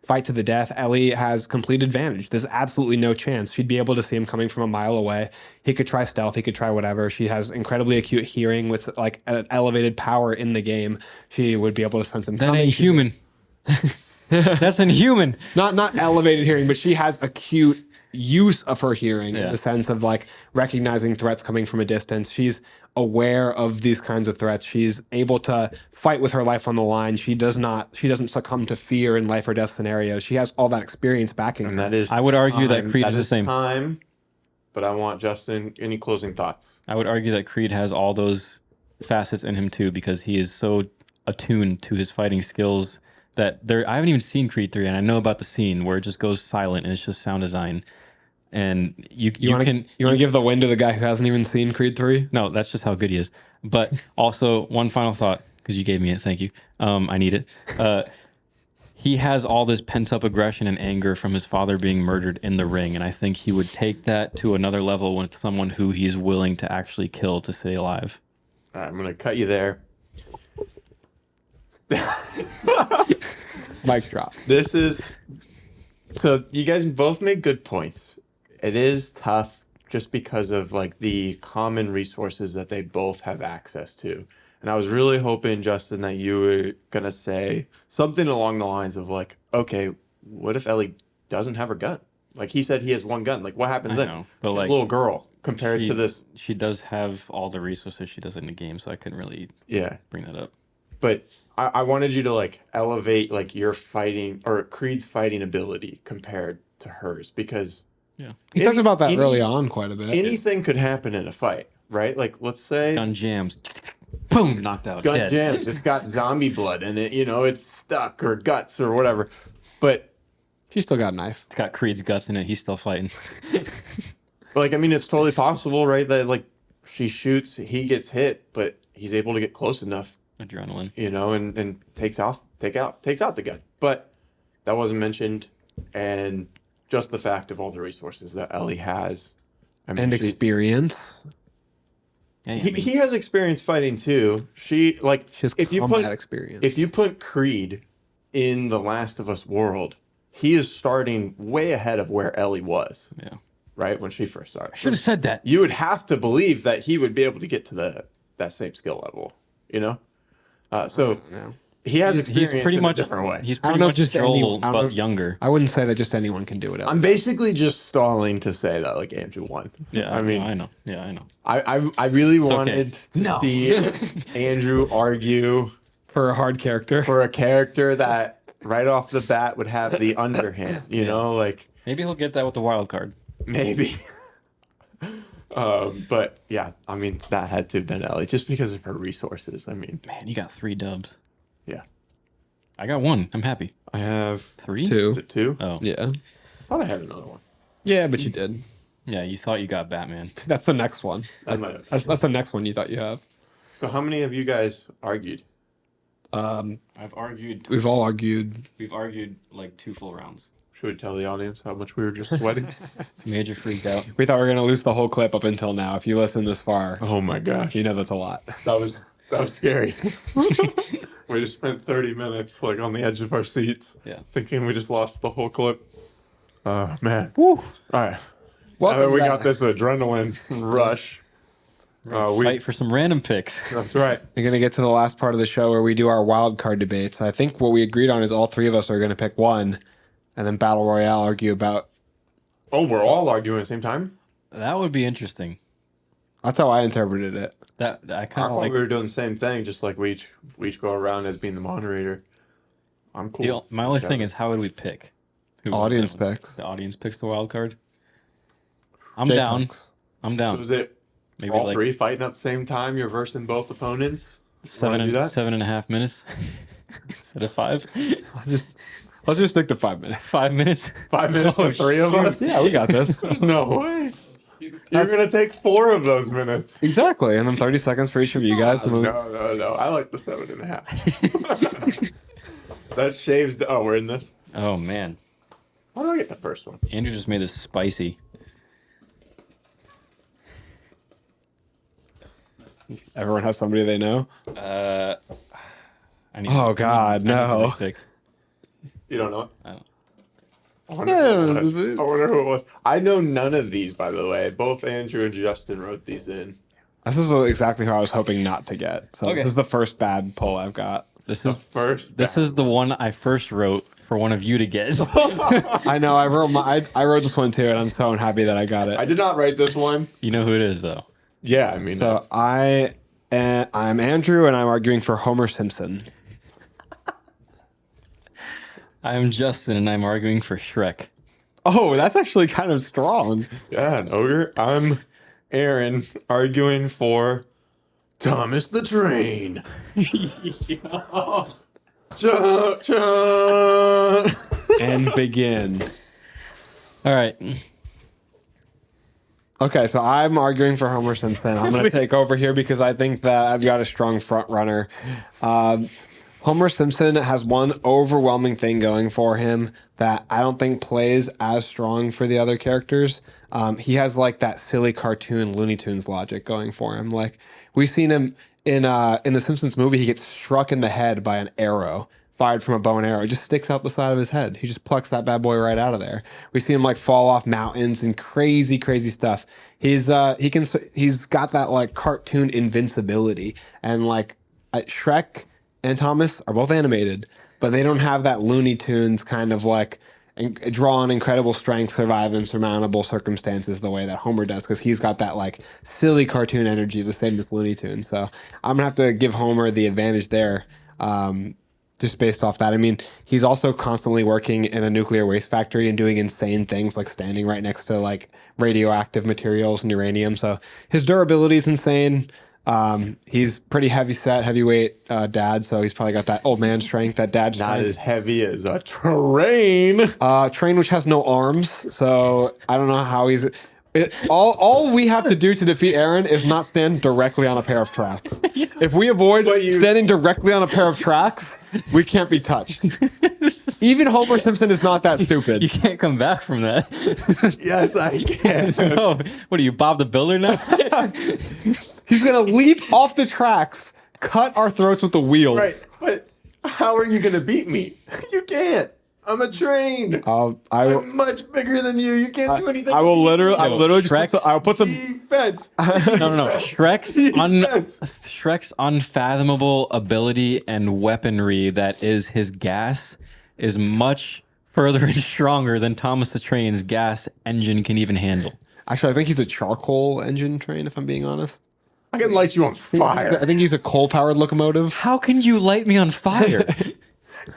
fight to the death, Ellie has complete advantage. There's absolutely no chance. She'd be able to see him coming from a mile away. He could try stealth. He could try whatever. She has incredibly acute hearing with like an elevated power in the game. She would be able to sense him That coming. ain't human. That's inhuman. Not elevated hearing, but she has acute use of her hearing in Yeah. the sense of like recognizing threats coming from a distance. She's aware of these kinds of threats. She's able to fight with her life on the line. She doesn't succumb to fear in life or death scenarios. She has all that experience backing And her. that is I would argue that Creed that is the same. time, but I want Justin, any closing thoughts? I would argue that Creed has all those facets in him too, because he is so attuned to his fighting skills that I haven't even seen Creed 3, and I know about the scene where it just goes silent and it's just sound design. And you want to give the win to the guy who hasn't even seen Creed 3? no, that's just how good he is. But also one final thought, because you gave me it, thank you. I need it. He has all this pent up aggression and anger from his father being murdered in the ring, and I think he would take that to another level with someone who he's willing to actually kill to stay alive. All right, I'm going to cut you there. Mic drop. This is so you guys both made good points. It is tough just because of like the common resources that they both have access to. And I was really hoping, Justin, that you were gonna say something along the lines of like, okay, what if Ellie doesn't have her gun? Like he said he has one gun. Like what happens I then? know, but She's like a little girl compared to this. She does have all the resources she does in the game, so I couldn't really Yeah. bring that up. But I wanted you to like elevate like your fighting or Creed's fighting ability compared to hers, because He talks about that any- early on quite a bit. anything could happen in a fight, right? Like let's say Gun jams, boom, knocked out, gun dead. jams, it's got zombie blood in it, it's stuck or guts or whatever. But She's still got a knife. It's got Creed's guts in it. He's still fighting. like I mean it's totally possible, right? That like she shoots, he gets hit, but he's able to get close enough, Adrenaline. and takes out the gun. But that wasn't mentioned, and just the fact of all the resources that Ellie has. I mean, And she- experience. Yeah, I he, mean, he has experience fighting too. She like She has if you combat put experience. if you put Creed in the Last of Us world, he is starting way ahead of where Ellie was, yeah. right? When she first started. Should have said that. You would have to believe that he would be able to get to that same skill level, So Yeah. he has He's experience pretty in much a different way. He's I don't pretty know if much just Joel, I don't know- but younger. I wouldn't say that just anyone can do it. I'm basically just stalling to say that like Andrew won. Yeah, I mean, I know. Yeah, I know. I really wanted to No. see Andrew argue For a hard character. for a character that right off the bat would have the underhand, like Maybe he'll get that with the wild card. maybe. But yeah, I mean, that had to have been Ellie just because of her resources. I mean, Man, you got 3 dubs. yeah. I got 1. I'm happy. I have 3? 2. Is it 2? Oh. Yeah. I thought I had another one. Yeah, but you did. Yeah, you thought you got Batman. That's the next one. I might have. That's the next one you thought you have. So how many of you guys argued? I've argued. We've all argued. We've argued like 2 full rounds. Should we tell the audience how much we were just sweating? Major freaked out. We thought we were going to lose the whole clip up until now. If you listen this far, Oh my gosh. you know that's a lot. That was scary. We just spent 30 minutes like on the edge of our seats. Yeah. Thinking we just lost the whole clip. Man. Woo. All right. Welcome Now that we back. got this adrenaline rush. Fight for some random picks. That's right. We're going to get to the last part of the show where we do our wild card debates. I think what we agreed on is all 3 of us are going to pick one and then Battle Royale argue about. Oh, we're all arguing at the same time? That would be interesting. That's how I interpreted it. That I I kind thought of like. we were doing the same thing, just like we each go around as being the moderator. I'm cool. My only thing is, how would we pick? Who wins Audience that one? picks. The audience picks the wild card. I'm Jay down. Punks. I'm So down. is it Maybe all like 3 fighting at the same time? You're versing both opponents? Wanna do that? 7.5 minutes instead of 5. Let's just stick to 5 minutes. 5 minutes. 5 minutes with 3 of us? Yeah, we got this. There's no way. You're going to take 4 of those minutes. Exactly. And then 30 seconds for each of you guys. And then No. I like the 7.5. That shaves the. Oh, we're in this? Oh man, How do I get the first one? Andrew just made this spicy. everyone has somebody they know. I need Oh, God, I need no. to pick. You don't know it? I don't- I wonder, Yeah, who it was. this is- I wonder who it was. I know none of these, by the way. Both Andrew and Justin wrote these in. This is exactly who I was hoping not to get. So Okay. this is the first bad pull I've got. This The is first. this is the one I first wrote for one of you to get. I know. I wrote this one too, and I'm so unhappy that I got it. I did not write this one. You know who it is though. Yeah, I mean. So I'm Andrew, and I'm arguing for Homer Simpson. I'm Justin, and I'm arguing for Shrek. Oh, that's actually kind of strong. yeah, an ogre. I'm Aaron, arguing for Thomas the Train. Chun, chun. And begin. All right. Okay, so I'm arguing for Homer Simpson. I'm going to take over here because I think that I've got a strong front runner. Homer Simpson has one overwhelming thing going for him that I don't think plays as strong for the other characters. He has like that silly cartoon Looney Tunes logic going for him. Like we've seen him in the Simpsons movie, he gets struck in the head by an arrow fired from a bow and arrow. It just sticks out the side of his head. He just plucks that bad boy right out of there. We see him like fall off mountains and crazy stuff. He's got that like cartoon invincibility, and like Shrek and Thomas are both animated, but they don't have that Looney Tunes kind of like draw on incredible strength, survive insurmountable circumstances the way that Homer does, because he's got that like silly cartoon energy, the same as Looney Tunes. So I'm gonna have to give Homer the advantage there, just based off that. I mean, he's also constantly working in a nuclear waste factory and doing insane things like standing right next to like radioactive materials and uranium. So his durability is insane. He's pretty heavyweight dad, so he's probably got that old man strength, that dad Not strength. as heavy as a train. Train which has no arms, so I don't know how he's. All we have to do to defeat Aaron is not stand directly on a pair of tracks. If we avoid standing directly on a pair of tracks, we can't be touched. Even Homer Simpson is not that stupid. You can't come back from that. Yes, I can. Oh, what are you, Bob the Builder now? He's gonna leap off the tracks, cut our throats with the wheels. Right, but how are you gonna beat me? You can't. I'm a train. I'm I'm much bigger than you. You can't do anything. I will literally Shrek's- I'll put some. Defense. No. Shrek's unfathomable ability and weaponry that is his gas is much further and stronger than Thomas the Train's gas engine can even handle. Actually, I think he's a charcoal engine train, if I'm being honest. I can light you on fire. I think he's a coal-powered locomotive. How can you light me on fire?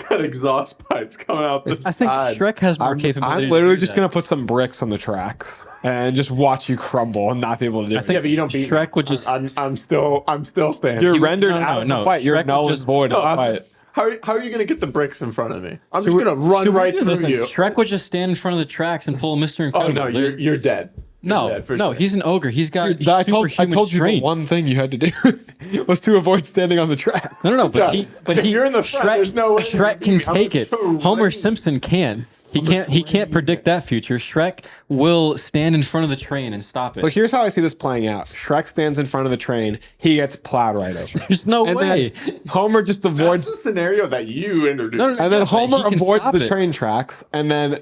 got exhaust pipes coming out the I think side. Shrek has more capability. I'm literally to do just that. gonna put some bricks on the tracks and just watch you crumble and not be able to do it. Yeah, but you don't beat Shrek me. would just. I'm still standing. You're would- rendered no, out no, of no. the fight. You're Shrek would null and just- void No, of the I'm fight. just, how are you gonna get the bricks in front of me? I'm just gonna run right through Listen, you. Shrek would just stand in front of the tracks and pull a Mr. Oh Incredible. no, There's- you're dead. You're no, dead for no, sure. he's an ogre. He's got Dude, I told you the strength. one thing you had to do was to avoid standing on the tracks. No, but Yeah. but If you're in the front, there's no way Shrek you can can take beat it. me. I'm a Homer train. Simpson can. He can't predict that future. Shrek will stand in front of the train and stop it. So here's how I see this playing out. Shrek stands in front of the train. He gets plowed right over. There's no And way. then Homer just That's avoids, the scenario that you introduced. No, no, and then but Homer he can avoids stop the it. train tracks, and then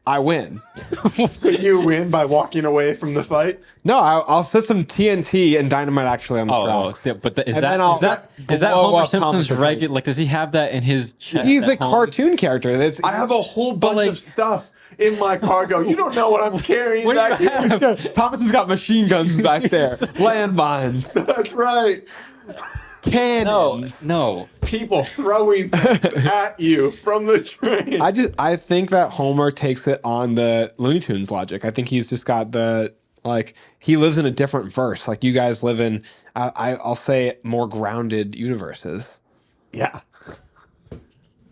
I win. So you win by walking away from the fight. No, I'll set some TNT and dynamite actually on the Oh, tracks. yeah, but And then I'll is that blow Homer up Simpson's Thomas the Train. regular? Like, does he have that in his chest? He's at a home? cartoon character. That's I have a whole bunch like- of stuff in my cargo. You don't know what I'm carrying What do back you here. Thomas has got machine guns back there, landmines, That's right. cannons. No. People throwing things at you from the train. I think that Homer takes it on the Looney Tunes logic. I think he's just got the he lives in a different verse. Like you guys live in I'll say more grounded universes. Yeah.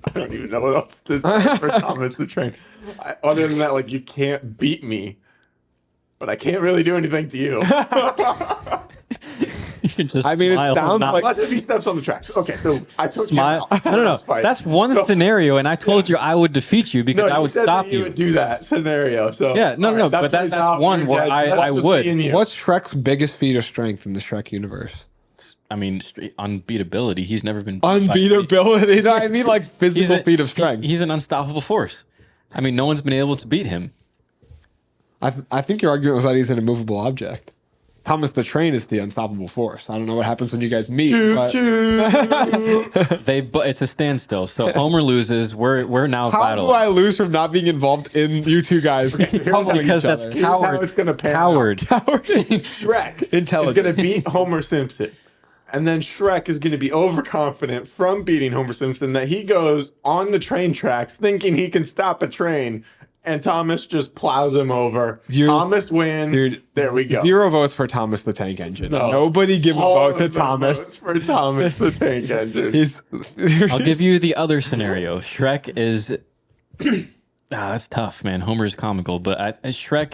I don't even know what else to say for Thomas the Train. Other than that, like, you can't beat me, but I can't really do anything to you. You can just I mean, it smile and sounds not like- Unless if he steps on the tracks. Okay, so I took smile. him out. No, Last fight. That's one So- scenario, and I told you I would defeat you because No, I you would said stop that you you. would do that scenario. So Yeah, no, all no, but plays that's out, one you're where dead. I That's just would. me and you. What's Shrek's biggest feat of strength in the Shrek universe? I mean, unbeatability. He's never been Unbeatability. No, I mean like physical feat of strength. He's an unstoppable force. I mean, no one's been able to beat him. I think your argument was that he's an immovable object. Thomas the Train is the unstoppable force. I don't know what happens when you guys meet. Choo but choo. But it's a standstill. So Homer loses. We're now how battling. do I lose from not being involved in you two guys? pummeling Because each that's other? Here's how coward. it's gonna pan Coward. Shrek is Intelligence. going to beat Homer Simpson. And then Shrek is going to be overconfident from beating Homer Simpson that he goes on the train tracks thinking he can stop a train. And Thomas just plows him over. Thomas wins. Dude, there we go. 0 votes for Thomas the Tank Engine. No. Nobody give a All vote of to them Thomas. votes for Thomas the Tank Engine. He's. I'll give you the other scenario. Shrek is. That's tough, man. Homer is comical, but Shrek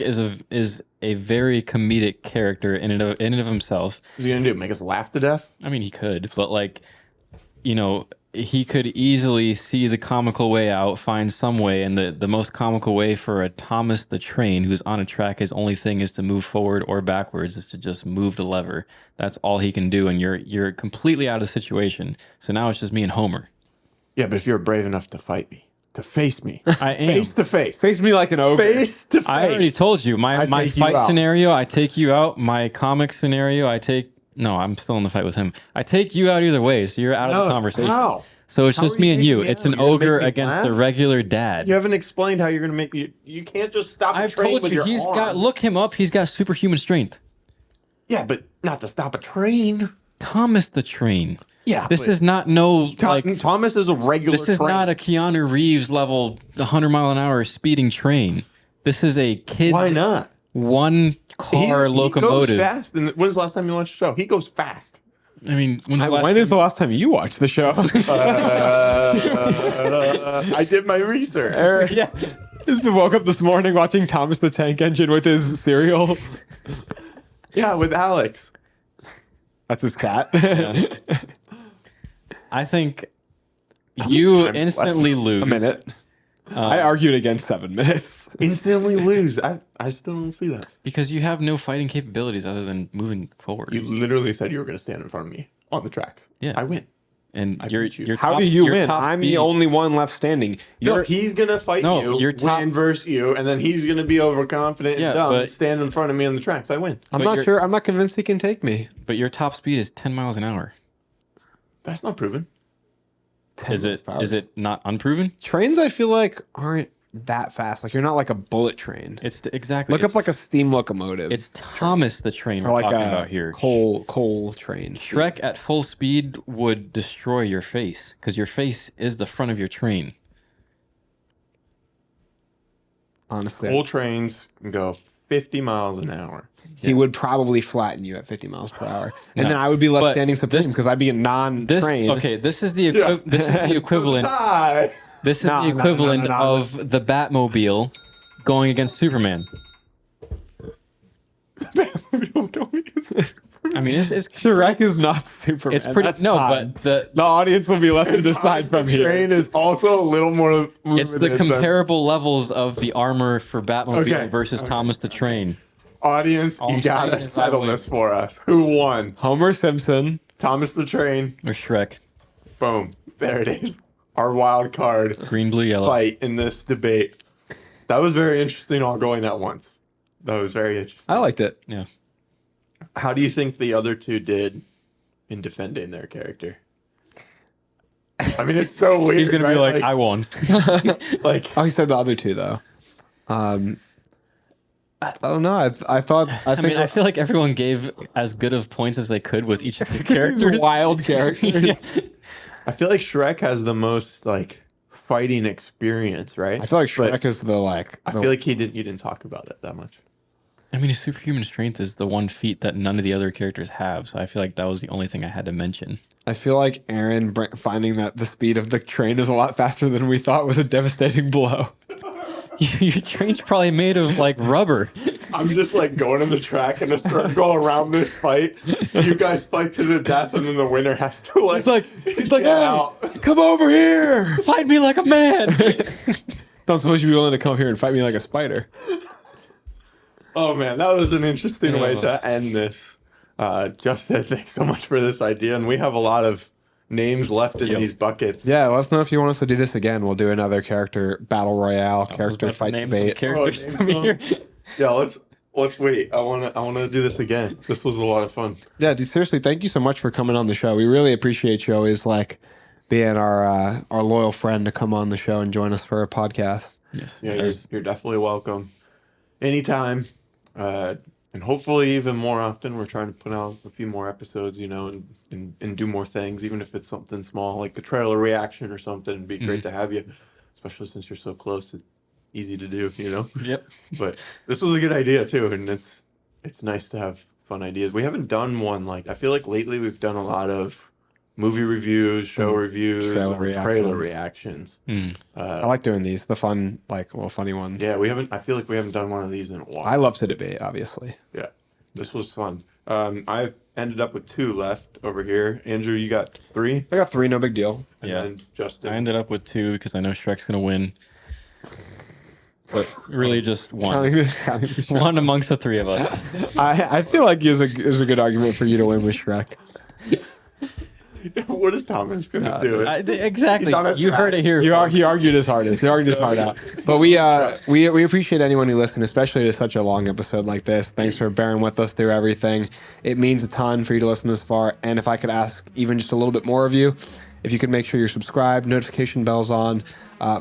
is a very comedic character in and of himself. What's he going to do? Make us laugh to death? I mean, he could, but like, he could easily see the comical way out, find some way, and the most comical way for a Thomas the Train who's on a track, his only thing is to move forward or backwards, is to just move the lever. That's all he can do, and you're completely out of the situation. So now it's just me and Homer. Yeah, but if you're brave enough to fight me, to face me, I am. face to face, Face me like an ogre. face to face. I already told you my take you fight out. scenario. I take you out. My comic scenario. No, I'm still in the fight with him. I take you out either way, so you're out of the conversation. How? So it's How just are me you and you. taking me It's out? an You're gonna ogre make me against the laugh? regular dad. You haven't explained how you're going to make me. You can't just stop a I've train told with you your he's arm. got. Look him up. He's got superhuman strength. Yeah, but not to stop a train. Thomas the Train. Yeah, This but is not Thomas is a regular. This is train. not a Keanu Reeves level 100-mile-an-hour speeding train. This is a kid's Why not? one car locomotive. He goes fast. And when's the last time you watched the show? He goes fast. I mean, When is the last time you watched the show? I did my research. Eric just woke up this morning watching Thomas the Tank Engine with his cereal. Yeah, with Alex. That's his cat. I think you time instantly lose. A minute. I argued against 7 minutes. Instantly lose. I still don't see that. Because you have no fighting capabilities other than moving forward. You literally said you were going to stand in front of me on the tracks. Yeah. I win. and I your beat you. your How top, do you your win? top I'm speed- the only one left standing. No, You're, he's gonna fight No, you, your top- win versus you, and then he's gonna be overconfident Yeah, and dumb, but- stand in front of me on the tracks. I win. I'm but not you're- sure. I'm not convinced he can take me. But your top speed is 10 miles an hour. That's not proven. 10 Is it horsepower. is it not unproven? Trains? I feel like aren't that fast. Like you're not like a bullet train. It's exactly. Look up like a steam locomotive. It's Thomas the train or we're like talking a about here. coal train. Shrek at full speed would destroy your face because your face is the front of your train. Honestly, Full trains can go 50 miles an hour. he would probably flatten you at 50 miles per hour, and No. then I would be left But standing supreme this- because I'd be a This non-train. okay. This is the this is the So equivalent. tie. This is No, the no, equivalent no, no, no. of the Batmobile going against Superman. I mean, it's Shrek is not Superman. it's pretty That's no, fine. but the the audience will be left to decide Thomas from the here. Train is also a little more it's the limited than- comparable levels of the armor for Batmobile Okay, versus Thomas the Train. Audience, All you I'm gotta saying is I settle win. this for us. Who won? Homer Simpson. Thomas the Train. Or Shrek. Boom. There it is. Our wild card Green, blue, yellow. fight in this debate. That was very interesting all going at once. That was very interesting. I liked it. Yeah. How do you think the other two did in defending their character? I mean, it's so weird. He's gonna be right? like, I won. like, Oh, he said the other two though. I don't know. I thought. I think mean, I feel like everyone gave as good of points as they could with each of their these characters. wild characters. Yes. I feel like Shrek has the most like fighting experience, right? I feel like But Shrek is the like. I feel like you didn't talk about that much. I mean, his superhuman strength is the one feat that none of the other characters have. So I feel like that was the only thing I had to mention. I feel like Arron finding that the speed of the train is a lot faster than we thought was a devastating blow. Your train's probably made of like rubber. I'm just like going in the track in a circle around this fight. You guys fight to the death, and then the winner has to like. He's like, get hey, out. come over here. Fight me like a man. Don't suppose you'd be willing to come here and fight me like a spider. Oh man, that was an interesting way to end this. Justin, thanks so much for this idea, and we have a lot of names left in these buckets. Yeah, let us know if you want us to do this again. We'll do another character battle royale, character fight Name some debate. characters name from some. here. Yeah, let's wait. I wanna do this again. This was a lot of fun. Yeah, dude, seriously, thank you so much for coming on the show. We really appreciate you always like being our loyal friend to come on the show and join us for a podcast. Yes. Yeah, you're definitely welcome. Anytime. And hopefully even more often. We're trying to put out a few more episodes, you know, and do more things, even if it's something small, like a trailer reaction or something. It'd be great to have you, especially since you're so close. It's easy to do, you know? Yep. But this was a good idea too, and it's nice to have fun ideas. We haven't done one like, I feel like lately we've done a lot of movie reviews, show reviews, trailer reactions. I like doing these, the fun, like little funny ones. Yeah, I feel like we haven't done one of these in a while. I love to debate, obviously. Yeah, this was fun. I ended up with 2 left over here. Andrew, you got 3? I got 3, no big deal. And Yeah. then Justin. I ended up with 2 because I know Shrek's gonna win. But really just one. One amongst the 3 of us. I feel like there's a good argument for you to win with Shrek. What is Thomas gonna do? Exactly. He's on a You track. heard it here. He folks. argued his hardest. He argued his heart out. But we appreciate anyone who listened, especially to such a long episode like this. Thanks for bearing with us through everything. It means a ton for you to listen this far. And if I could ask even just a little bit more of you, if you could make sure you're subscribed, notification bells on.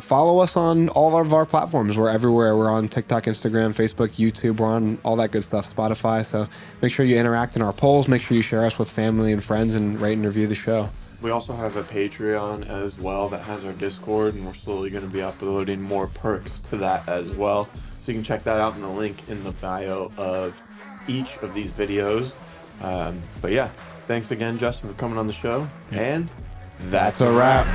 Follow us on all of our platforms. We're everywhere. We're on TikTok, Instagram, Facebook, YouTube. We're on all that good stuff, Spotify. So make sure you interact in our polls. Make sure you share us with family and friends and rate and review the show. We also have a Patreon as well that has our Discord, and we're slowly going to be uploading more perks to that as well. So you can check that out in the link in the bio of each of these videos. But yeah, thanks again, Justin, for coming on the show. And That's a wrap.